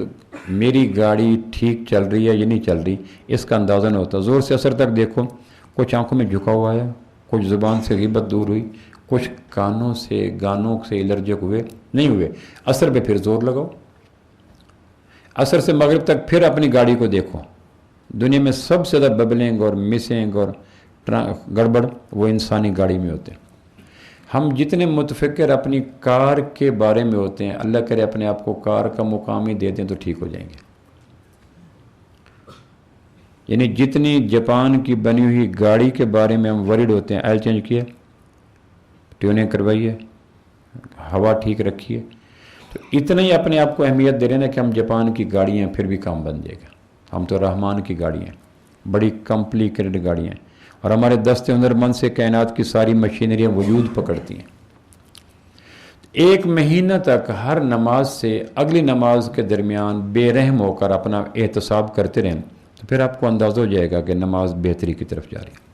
میری گاڑی ٹھیک چل رہی ہے یا نہیں چل رہی اس کا اندازہ نہیں ہوتا. زور سے اثر تک دیکھو، کچھ آنکھوں میں جھکاؤ آیا، کچھ زبان سے غیبت دور ہوئی، کچھ کانوں سے گانوں سے الرجک ہوئے نہیں ہوئے. اثر پہ پھر زور لگاؤ. اثر سے مغرب تک پھر اپنی گاڑی کو دیکھو. دنیا میں سب سے زیادہ ببلنگ اور مسنگ اور گڑبڑ وہ انسانی گاڑی میں ہوتے ہیں. ہم جتنے متفکر اپنی کار کے بارے میں ہوتے ہیں، اللہ کرے اپنے آپ کو کار کا مقام ہی دے دیں تو ٹھیک ہو جائیں گے. یعنی جتنی جاپان کی بنی ہوئی گاڑی کے بارے میں ہم ورڈ ہوتے ہیں، آئل چینج کیے، ٹیوننگ کروائیے، ہوا ٹھیک رکھیے، تو اتنا ہی اپنے آپ کو اہمیت دے رہے ہیں کہ ہم جاپان کی گاڑی ہیں پھر بھی کام بن جائے گا. ہم تو رحمان کی گاڑی ہیں، بڑی کمپلیکیٹڈ گاڑی ہیں، اور ہمارے دست ہنرمند سے کائنات کی ساری مشینریاں وجود پکڑتی ہیں. ایک مہینہ تک ہر نماز سے اگلی نماز کے درمیان بے رحم ہو کر اپنا احتساب کرتے رہیں تو پھر آپ کو اندازہ ہو جائے گا کہ نماز بہتری کی طرف جا رہی ہے.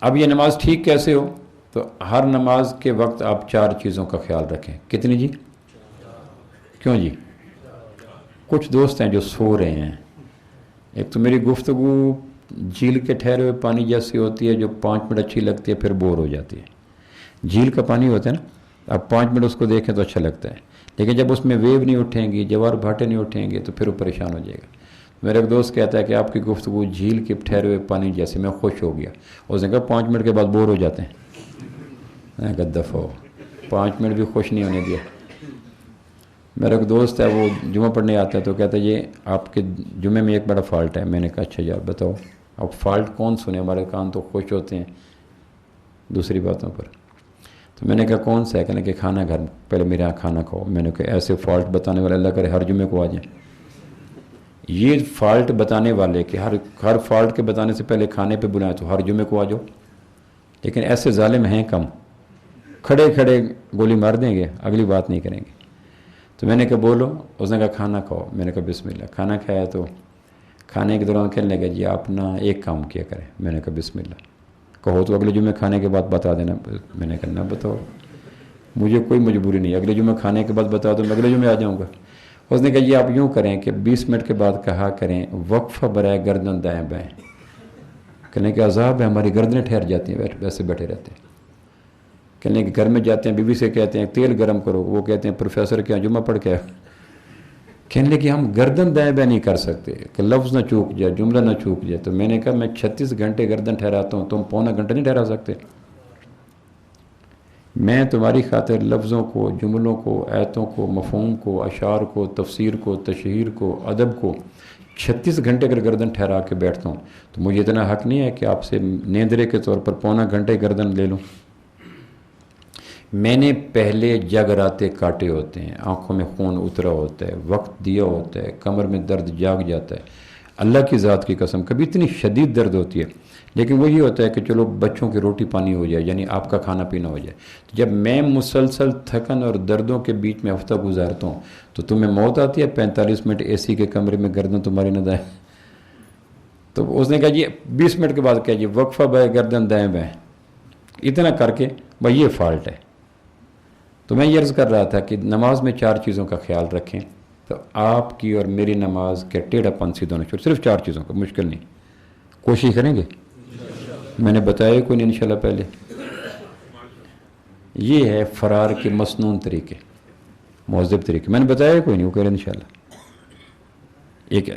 اب یہ نماز ٹھیک کیسے ہو؟ تو ہر نماز کے وقت آپ 4 چیزوں کا خیال رکھیں. کتنی جی؟ کیوں جی؟ کچھ دوست ہیں جو سو رہے ہیں. ایک تو میری گفتگو جھیل کے ٹھہرے ہوئے پانی جیسی ہوتی ہے جو 5 منٹ اچھی لگتی ہے پھر بور ہو جاتی ہے. جھیل کا پانی ہوتا ہے نا، اب 5 منٹ اس کو دیکھیں تو اچھا لگتا ہے، لیکن جب اس میں ویو نہیں اٹھیں گی، جوار بھاٹے نہیں اٹھیں گے تو پھر وہ پریشان ہو جائے گا. میرا ایک دوست کہتا ہے کہ آپ کی گفتگو جھیل کے ٹھہرے ہوئے پانی جیسے، میں خوش ہو گیا. اس نے کہا 5 منٹ کے بعد بور ہو جاتے ہیں. میں کہا دفعہ ہو، 5 منٹ بھی خوش نہیں ہونے دیا. میرا ایک دوست ہے وہ جمعہ پڑھنے آتا ہے تو کہتا ہے یہ آپ کے جمعے میں ایک بڑا فالٹ ہے. میں نے کہا اچھا یار بتاؤ. اب فالٹ کون سنے، ہمارے کان تو خوش ہوتے ہیں دوسری باتوں پر. تو میں نے کہا کون سا ہے؟ کہنے کہ کھانا گھر پہلے میرے یہاں کھانا کھاؤ. میں نے کہا ایسے فالٹ بتانے والے اللہ کرے ہر جمعے کو آ جائیں. یہ فالٹ بتانے والے کہ ہر فالٹ کے بتانے سے پہلے کھانے پہ بلائیں تو ہر جمعے کو آ جاؤ. لیکن ایسے ظالم ہیں کم، کھڑے کھڑے گولی مار دیں گے، اگلی بات نہیں کریں گے. تو میں نے کہا بولو. اس نے کہا کھانا کھاؤ. میں نے کہا بسم اللہ. کھانا کھایا تو کھانے کے دوران کہنے لگا جی آپ نا ایک کام کیا کریں. میں نے کہا بسم اللہ. کہو تو اگلے جمعے کھانے کے بعد بتا دینا. میں نے کہا نہ بتاؤ، مجھے کوئی مجبوری نہیں، اگلے جمعے کھانے کے بعد بتا دو، میں اگلے جمعے آ جاؤں گا. اس نے کہا یہ آپ یوں کریں کہ 20 منٹ کے بعد کہا کریں وقفہ برائے گردن دائیں بائیں. کہنے کہ عذاب ہے، ہماری گردنیں ٹھہر جاتی ہیں ویسے بیٹھے رہتے ہیں. کہنے کہ گھر میں جاتے ہیں بیوی سے کہتے ہیں تیل گرم کرو، وہ کہتے ہیں پروفیسر کیا جمعہ پڑھ کے. کہنے لگے ہم گردن دائیں بائیں نہیں کر سکتے کہ لفظ نہ چوک جائے، جملہ نہ چوک جائے. تو میں نے کہا میں 36 گھنٹے گردن ٹھہراتا ہوں، تم پونا گھنٹہ نہیں ٹھہرا سکتے. میں تمہاری خاطر لفظوں کو، جملوں کو، آیتوں کو، مفہوم کو، اشعار کو، تفسیر کو، تشہیر کو، ادب کو 36 گھنٹے اگر گردن ٹھہرا کے بیٹھتا ہوں تو مجھے اتنا حق نہیں ہے کہ آپ سے نیندرے کے طور پر پونا گھنٹے گردن لے لوں. میں نے پہلے جگراتے کاٹے ہوتے ہیں، آنکھوں میں خون اترا ہوتا ہے، وقت دیا ہوتا ہے، کمر میں درد جاگ جاتا ہے. اللہ کی ذات کی قسم کبھی اتنی شدید درد ہوتی ہے، لیکن وہی ہوتا ہے کہ چلو بچوں کی روٹی پانی ہو جائے، یعنی آپ کا کھانا پینا ہو جائے. جب میں مسلسل تھکن اور دردوں کے بیچ میں ہفتہ گزارتا ہوں تو تمہیں موت آتی ہے 45 منٹ اے سی کے کمرے میں گردن تمہاری نہ دائیں. تو اس نے کہا جی 20 منٹ کے بعد کہا جی وقفہ بائیں گردن دائیں بائیں. اتنا کر کے بھائی یہ فالٹ ہے. تو میں یہ عرض کر رہا تھا کہ نماز میں 4 چیزوں کا خیال رکھیں تو آپ کی اور میری نماز کے ٹیڑھا پن سیدھا ہونا چھوڑ. صرف 4 چیزوں کا، مشکل نہیں، کوشش کریں گے. میں نے بتایا کوئی نہیں انشاءاللہ. پہلے یہ ہے فرار کے مسنون طریقے، مہذب طریقے. میں نے بتایا کوئی نہیں، وہ کہہ رہے انشاءاللہ. ایک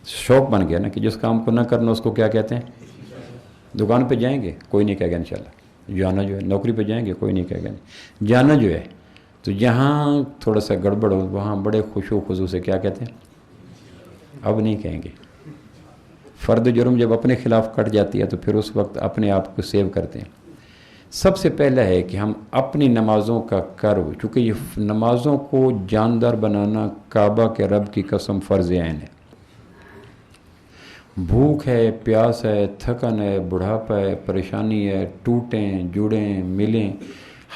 شوق بن گیا نا کہ جس کام کو نہ کرنا اس کو کیا کہتے ہیں. دکان پہ جائیں گے کوئی نہیں کہے گا انشاءاللہ. جانا جو ہے، نوکری پہ جائیں گے کوئی نہیں کہے گا. جانا جو ہے تو جہاں تھوڑا سا گڑبڑ ہو وہاں بڑے خشوع خضوع سے کیا کہتے ہیں؟ اب نہیں کہیں گے. فرد جرم جب اپنے خلاف کٹ جاتی ہے تو پھر اس وقت اپنے آپ کو سیو کرتے ہیں. سب سے پہلا ہے کہ ہم اپنی نمازوں کا کرو، چونکہ یہ نمازوں کو جاندار بنانا کعبہ کے رب کی قسم فرض عین ہے. بھوک ہے، پیاس ہے، تھکن ہے، بڑھاپا ہے، پریشانی ہے، ٹوٹیں جڑیں ملیں،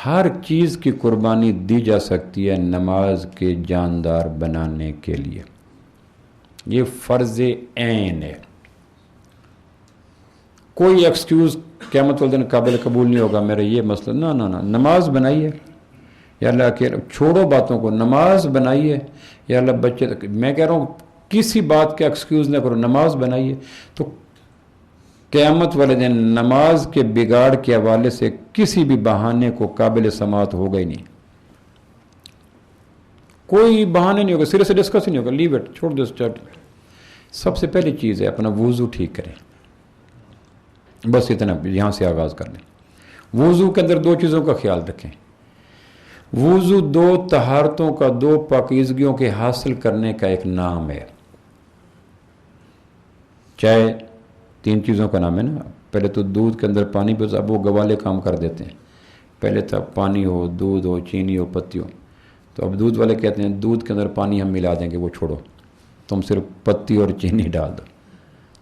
ہر چیز کی قربانی دی جا سکتی ہے نماز کے جاندار بنانے کے لیے. یہ فرض عین ہے. کوئی ایکسکیوز قیامت والے دن قابل قبول نہیں ہوگا میرا یہ مسئلہ، نہ نماز بنائیے. یا اللہ کہ چھوڑو باتوں کو، نماز بنائیے. یا اللہ بچے، میں کہہ رہا ہوں کسی بات کا ایکسکیوز نہ کرو، نماز بنائیے. تو قیامت والے دن نماز کے بگاڑ کے حوالے سے کسی بھی بہانے کو قابل سماعت ہوگا ہی نہیں. کوئی بہانے نہیں ہوگا، سرے سے ڈسکس ہی نہیں ہوگا. لیو اٹ، چھوڑ دو اسٹارٹ. سب سے پہلی چیز ہے اپنا وضو ٹھیک کریں. بس اتنا یہاں سے آغاز کر لیں. وضو کے اندر دو چیزوں کا خیال رکھیں. وضو دو طہارتوں کا، دو پاکیزگیوں کے حاصل کرنے کا ایک نام ہے. چاہے تین چیزوں کا نام ہے نا. پہلے تو دودھ کے اندر پانی پہ اب وہ گوالے کام کر دیتے ہیں. پہلے تھا پانی ہو، دودھ ہو، چینی ہو، پتی ہو. تو اب دودھ والے کہتے ہیں دودھ کے اندر پانی ہم ملا دیں گے، وہ چھوڑو، تم صرف پتی اور چینی ڈال دو.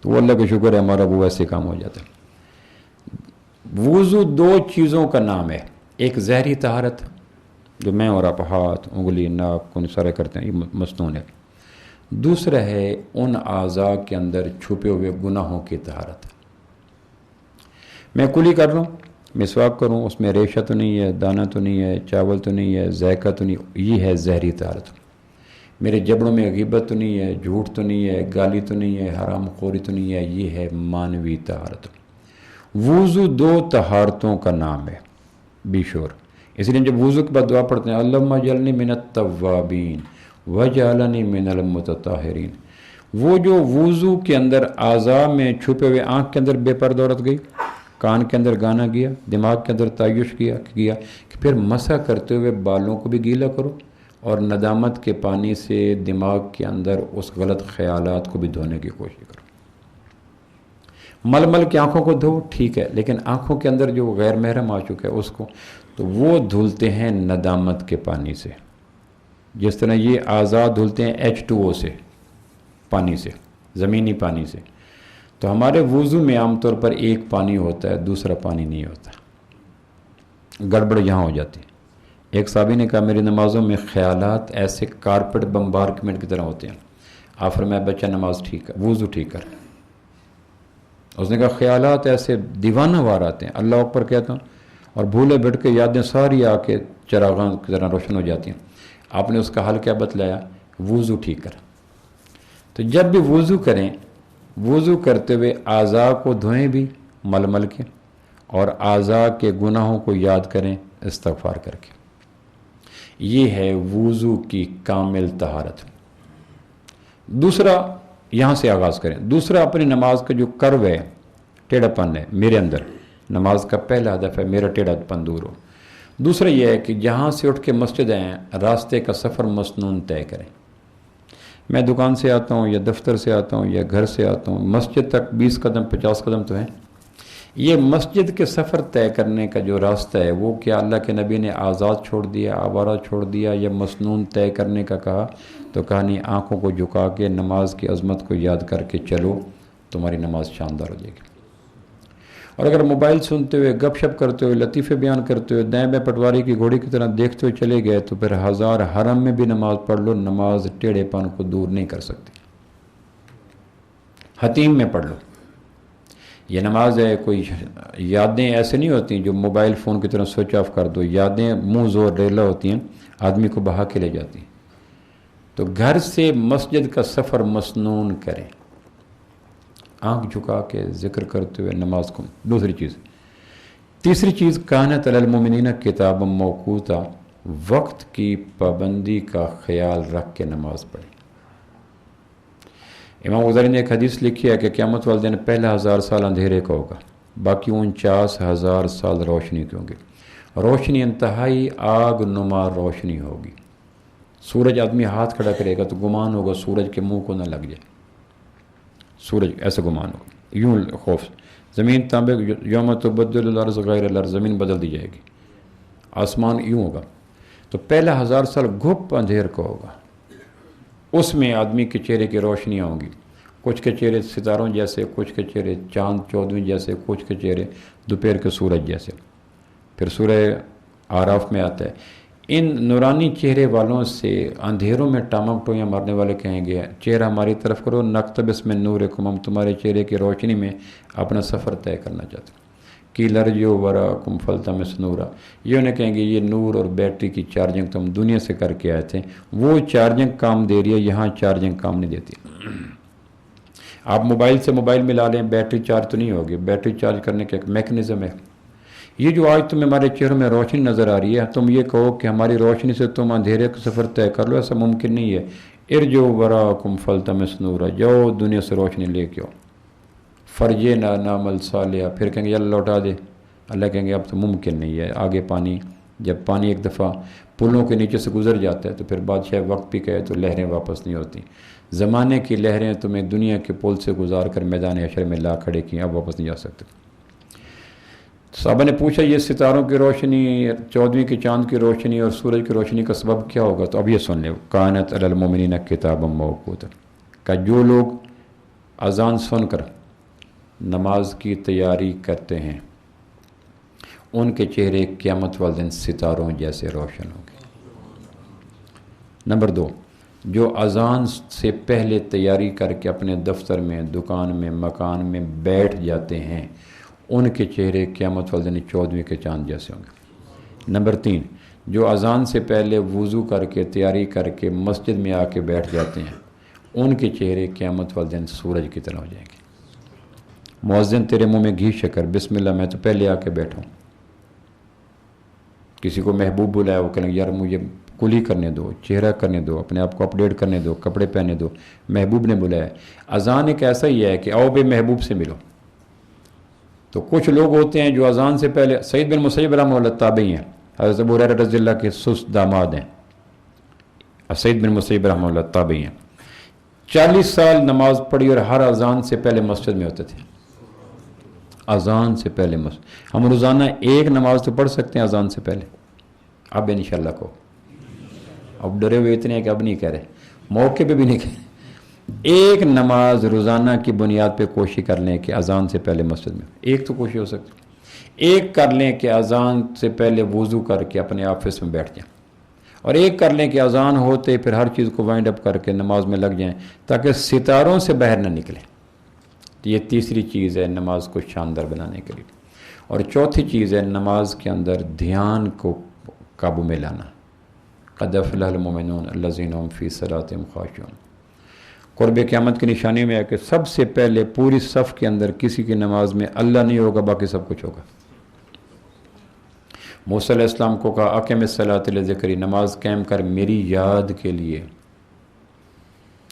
تو وہ اللہ کا شکر ہے ہمارا وہ ایسے کام ہو جاتا ہے. وضو دو چیزوں کا نام ہے. ایک ظاہری طہارت جو میں اور آپ ہاتھ، انگلی، ناک کو سارے کرتے ہیں، یہ مسنون ہے. دوسرا ہے ان اعضاء کے اندر چھپے ہوئے گناہوں کی طہارت. میں کلی کر رہا ہوں، مسواک کروں، اس میں ریشہ تو نہیں ہے، دانہ تو نہیں ہے، چاول تو نہیں ہے، ذائقہ تو نہیں، یہ ہے ظاہری طہارت. میرے جبڑوں میں غیبت تو نہیں ہے، جھوٹ تو نہیں ہے، گالی تو نہیں ہے، حرام خوری تو نہیں ہے، یہ ہے مانوی طہارت. وضو دو طہارتوں کا نام ہے، بی شور. اس لیے جب وضو کے بعد دعا پڑھتے ہیں اللہم اجعلنی من التوابین وجعلنی من المتطہرین، وہ جو وضو کے اندر اعضاء میں چھپے ہوئے، آنکھ کے اندر بے پردہ عورت گئی، کان کے اندر گانا گیا، دماغ کے اندر تعیش کیا کہ پھر مسح کرتے ہوئے بالوں کو بھی گیلا کرو اور ندامت کے پانی سے دماغ کے اندر اس غلط خیالات کو بھی دھونے کی کوشش کرو. مل کے آنکھوں کو دھو ٹھیک ہے، لیکن آنکھوں کے اندر جو غیر محرم آ چکا ہے اس کو تو وہ دھلتے ہیں ندامت کے پانی سے، جس طرح یہ اعضاء دھلتے ہیں H2O سے، پانی سے، زمینی پانی سے. تو ہمارے وضو میں عام طور پر ایک پانی ہوتا ہے، دوسرا پانی نہیں ہوتا. گڑبڑ یہاں ہو جاتی. ایک صحابی نے کہا میری نمازوں میں خیالات ایسے کارپٹ بمبارکمنٹ کی طرح ہوتے ہیں. آپ فرمایا بچہ نماز ٹھیک کر، وضو ٹھیک کر. اس نے کہا خیالات ایسے دیوانہ وار آتے ہیں، اللہ اکبر کہتا ہوں اور بھولے بھٹ کے یادیں ساری آ کے چراغاں کی طرح روشن ہو جاتی ہیں. آپ نے اس کا حل کیا بتلایا؟ وضو ٹھیک کر. تو جب بھی وضو کریں، وضو کرتے ہوئے اعضاء کو دھوئیں بھی مل کے، اور اعضاء کے گناہوں کو یاد کریں استغفار کر کے. یہ ہے وضو کی کامل طہارت. دوسرا یہاں سے آغاز کریں. دوسرا اپنی نماز کا جو کرو ہے، ٹیڑھا پن ہے میرے اندر، نماز کا پہلا ہدف ہے میرا ٹیڑھا پن دور ہو. دوسرا یہ ہے کہ جہاں سے اٹھ کے مسجد آئیں راستے کا سفر مسنون طے کریں. میں دکان سے آتا ہوں یا دفتر سے آتا ہوں یا گھر سے آتا ہوں، مسجد تک 20 قدم 50 قدم تو ہیں. یہ مسجد کے سفر طے کرنے کا جو راستہ ہے وہ کیا اللہ کے نبی نے آزاد چھوڑ دیا، آوارہ چھوڑ دیا، یا مسنون طے کرنے کا کہا؟ تو کہا نہیں، آنکھوں کو جھکا کے نماز کی عظمت کو یاد کر کے چلو، تمہاری نماز شاندار ہو جائے گی. اور اگر موبائل سنتے ہوئے، گپ شپ کرتے ہوئے، لطیفے بیان کرتے ہوئے، دائیں بائیں پٹواری کی گھوڑی کی طرح دیکھتے ہوئے چلے گئے تو پھر ہزار حرم میں بھی نماز پڑھ لو، نماز ٹیڑھے پن کو دور نہیں کر سکتی. حتیم میں پڑھ لو. یہ نماز ہے، کوئی یادیں ایسے نہیں ہوتی جو موبائل فون کی طرح سوئچ آف کر دو. یادیں منہ زور ریلا ہوتی ہیں، آدمی کو بہا کے لے جاتی ہیں. تو گھر سے مسجد کا سفر مسنون کریں، آنکھ جھکا کے ذکر کرتے ہوئے نماز کو. دوسری چیز. تیسری چیز، کانت علی المؤمنین کتابا موقوتا، وقت کی پابندی کا خیال رکھ کے نماز پڑھیں. امام غزالی نے ایک حدیث لکھی ہے کہ قیامت والے دن پہلا 1000 سال اندھیرے کا ہوگا، باقی 49,000 سال روشنی کے ہوں گے. روشنی انتہائی آگ نما روشنی ہوگی. سورج آدمی ہاتھ کھڑا کرے گا تو گمان ہوگا سورج کے منہ کو نہ لگ جائے. سورج ایسا گمان ہوگا, یوں خوف. زمین تانبے یوم تبدل الارض غیر الارض, زمین بدل دی جائے گی. آسمان یوں ہوگا. تو پہلا 1000 سال گھپ اندھیر کو ہوگا. اس میں آدمی کے چہرے کی روشنیاں ہوں گی. کچھ کے چہرے ستاروں جیسے, کچھ کے چہرے چاند 14ویں جیسے, کچھ کے چہرے دوپہر کے سورج جیسے. پھر سورہ آراف میں آتا ہے ان نورانی چہرے والوں سے اندھیروں میں ٹامک ٹویاں مارنے والے کہیں گے چہرہ ہماری طرف کرو, نقتبس میں نورکم, ہم تمہارے چہرے کی روشنی میں اپنا سفر طے کرنا چاہتے ہیں. کی لرجو وراکم فلتمس نورا, یہ انہیں کہیں گے یہ نور اور بیٹری کی چارجنگ تو ہم دنیا سے کر کے آئے تھے, وہ چارجنگ کام دے رہی ہے, یہاں چارجنگ کام نہیں دیتی. آپ موبائل سے موبائل ملا لیں, بیٹری چارج تو نہیں ہوگی. بیٹری چارج کرنے کا ایک میکنزم ہے. یہ جو آج تمہیں ہمارے چہروں میں روشنی نظر آ رہی ہے, تم یہ کہو کہ ہماری روشنی سے تم اندھیرے کا سفر طے کر لو, ایسا ممکن نہیں ہے. ارجو وراکم فلتمس نورا, جاؤ دنیا سے روشنی لے کے آؤ. فرجینا نعمل صالحا, پھر کہیں گے اللہ لوٹا دے. اللہ کہیں گے اب تو ممکن نہیں ہے. آگے پانی, جب پانی ایک دفعہ پلوں کے نیچے سے گزر جاتا ہے تو پھر بادشاہ وقت بھی کہے تو لہریں واپس نہیں ہوتی. زمانے کی لہریں تمہیں دنیا کے پل سے گزار کر میدان حشر میں لا کھڑے کی, اب واپس نہیں جا سکتے. صحابہ نے پوچھا یہ ستاروں کی روشنی, 14ویں کے چاند کی روشنی اور سورج کی روشنی کا سبب کیا ہوگا؟ تو اب یہ سن لیں, کانت علی المؤمنین کتابا موقوتا, کہ جو لوگ اذان سن کر نماز کی تیاری کرتے ہیں ان کے چہرے قیامت والے دن ستاروں جیسے روشن ہوں گے. نمبر 2, جو اذان سے پہلے تیاری کر کے اپنے دفتر میں, دکان میں, مکان میں بیٹھ جاتے ہیں ان کے چہرے قیامت والے دن 14ویں کے چاند جیسے ہوں گے. نمبر 3, جو اذان سے پہلے وضو کر کے تیاری کر کے مسجد میں آ کے بیٹھ جاتے ہیں ان کے چہرے قیامت والے دن سورج کی طرح ہو جائیں گے. مؤذن تیرے منہ میں گھی شکر, بسم اللہ, میں تو پہلے آ کے بیٹھا ہوں. کسی کو محبوب بلایا, وہ کہیں یار مجھے کلی کرنے دو, چہرہ کرنے دو, اپنے آپ کو اپڈیٹ کرنے دو, کپڑے پہنے دو, محبوب نے بلایا. اذان ایک ایسا ہی ہے کہ آؤ بے محبوب سے ملو. تو کچھ لوگ ہوتے ہیں جو اذان سے پہلے, سعید بن مسیب رحمہ اللہ تابعی ہیں, حضرت ابو ہریرہ رضی اللہ کے سست داماد ہیں. سعید بن مسیب رحمہ اللہ تابعی ہیں. 40 سال نماز پڑھی اور ہر اذان سے پہلے مسجد میں ہوتے تھے. اذان سے پہلے مسجد. ہم روزانہ ایک نماز تو پڑھ سکتے ہیں اذان سے پہلے, اب انشاءاللہ کو. اب ڈرے ہوئے اتنے ہیں کہ اب نہیں کہہ رہے, موقع پہ بھی نہیں کہہ رہے. ایک نماز روزانہ کی بنیاد پہ کوشش کر لیں کہ اذان سے پہلے مسجد میں, ایک تو کوشش ہو سکتی. ایک کر لیں کہ اذان سے پہلے وضو کر کے اپنے آفس میں بیٹھ جائیں, اور ایک کر لیں کہ اذان ہوتے پھر ہر چیز کو وائنڈ اپ کر کے نماز میں لگ جائیں تاکہ ستاروں سے باہر نہ نکلیں. یہ تیسری چیز ہے نماز کو شاندار بنانے کے لیے. اور چوتھی چیز ہے نماز کے اندر دھیان کو قابو میں لانا. قد افلح المؤمنون الذین هم فی صلاتهم خاشعون. قرب قیامت کی نشانی میں ہے کہ سب سے پہلے پوری صف کے اندر کسی کی نماز میں اللہ نہیں ہوگا, باقی سب کچھ ہوگا. موسیٰ علیہ السلام کو کہا اقم الصلاۃ لذکری, نماز قائم کر میری یاد کے لیے.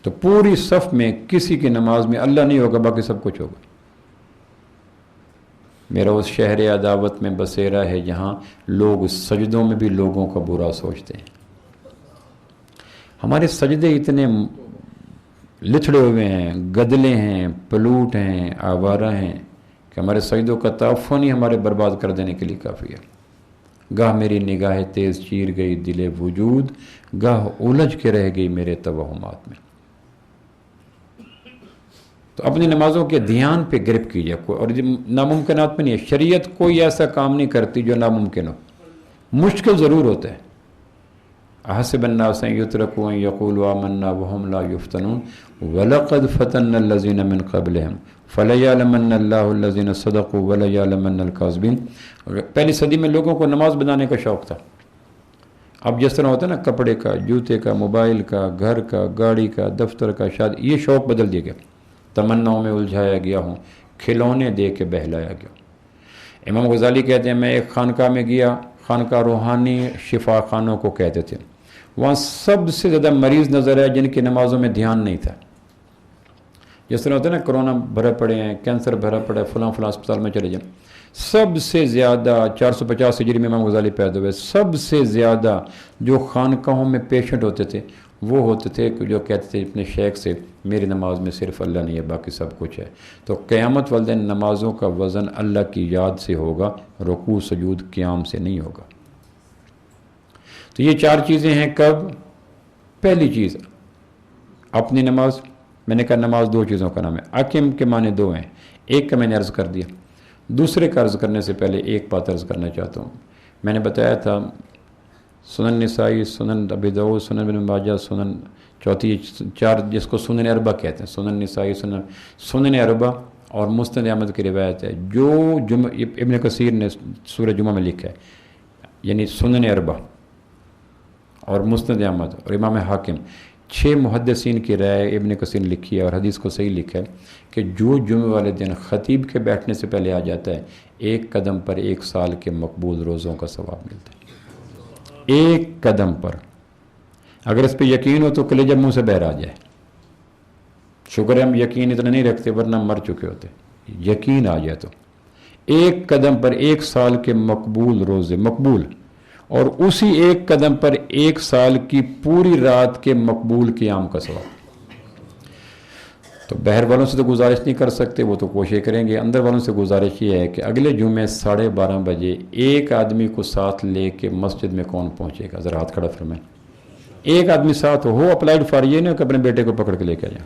تو پوری صف میں کسی کی نماز میں اللہ نہیں ہوگا, باقی سب کچھ ہوگا. میرا اس شہر عداوت میں بسیرا ہے جہاں لوگ سجدوں میں بھی لوگوں کا برا سوچتے ہیں. ہمارے سجدے اتنے لتھڑے ہوئے ہیں, گدلے ہیں, پلوٹ ہیں, آوارہ ہیں کہ ہمارے سجدوں کا تعفن ہی ہمارے برباد کر دینے کے لیے کافی ہے. گاہ میری نگاہ تیز چیر گئی دل وجود, گاہ الجھ کے رہ گئی میرے توہمات میں. تو اپنی نمازوں کے دھیان پہ گرفت کیجیے, اور ناممکنات میں نہیں ہے. شریعت کوئی ایسا کام نہیں کرتی جو ناممکن ہو. مشکل ضرور ہوتا ہے. احسب الناس ان یترکوا ان یقولوا آمنا وهم لا یفتنون ولقد فتنا الذین من قبلهم فلیعلمن اللہ الذین صدقوا ولیعلمن الکاذبین. پہلی صدی میں لوگوں کو نماز بنانے کا شوق تھا. اب جس طرح ہوتا ہے نا کپڑے کا, جوتے کا, موبائل کا, گھر کا, گاڑی کا, دفتر کا, شادی, یہ شوق بدل دیا گیا. تمناؤں میں الجھایا گیا ہوں, کھلونے دے کے بہلایا گیا. امام غزالی کہتے ہیں میں ایک خانقاہ میں گیا, خانقاہ روحانی شفا خانوں کو کہتے تھے. وہاں سب سے زیادہ مریض نظر آئے جن کی نمازوں میں دھیان نہیں تھا. جس طرح ہوتا ہے نا کرونا بھرے پڑے ہیں، کینسر بھرا پڑا ہے، فلاں فلاں اسپتال میں چلے جائیں، سب سے زیادہ 450 ہجری میں امام غزالی پیدا ہوئے، سب سے زیادہ جو خانقاہوں میں پیشنٹ ہوتے تھے وہ ہوتے تھے جو کہتے تھے اپنے شیخ سے میری نماز میں صرف اللہ نہیں ہے باقی سب کچھ ہے۔ تو قیامت والے دن نمازوں کا وزن اللہ کی یاد سے ہوگا، رکوع سجود قیام سے نہیں ہوگا۔ تو یہ 4 چیزیں ہیں کب؟ پہلی چیز اپنی نماز، میں نے کہا نماز 2 چیزوں کا نام ہے، اقم کے معنی 2 ہیں، ایک کا میں نے عرض کر دیا، دوسرے کا عرض کرنے سے پہلے ایک بات عرض کرنا چاہتا ہوں۔ میں نے بتایا تھا سنن نسائی، سنن ابی داؤد، سنن ابن ماجہ، سنن چوتھی 4 جس کو سنن اربع کہتے ہیں، سنن نسائی، سنن اربع اور مسند احمد کی روایت ہے جو ابن کثیر نے سورہ جمعہ میں لکھا ہے، یعنی سنن اربع اور مسند احمد اور امام حاکم 6 محدثین کی رائے ابن کثیر نے لکھی ہے اور حدیث کو صحیح لکھا ہے کہ جو جمعہ والے دن خطیب کے بیٹھنے سے پہلے آ جاتا ہے 1 قدم پر 1 سال کے مقبول روزوں کا ثواب ملتا ہے، 1 قدم پر۔ اگر اس پہ یقین ہو تو کلیجہ منہ سے بہر آ جائے، شکر ہے ہم یقین اتنا نہیں رکھتے ورنہ مر چکے ہوتے، یقین آ جائے تو 1 قدم پر 1 سال کے مقبول روزے، مقبول، اور اسی 1 قدم پر 1 سال کی پوری رات کے مقبول قیام کا ثواب۔ تو باہر والوں سے تو گزارش نہیں کر سکتے، وہ تو کوشش کریں گے، اندر والوں سے گزارش یہ ہے کہ اگلے جمعے 12:30 بجے ایک آدمی کو ساتھ لے کے مسجد میں کون پہنچے گا؟ ذرا ہاتھ کھڑا فرمائیں۔ ایک آدمی ساتھ ہو، اپلائیڈ فار یہ نہیں کہ اپنے بیٹے کو پکڑ کے لے کے جائیں۔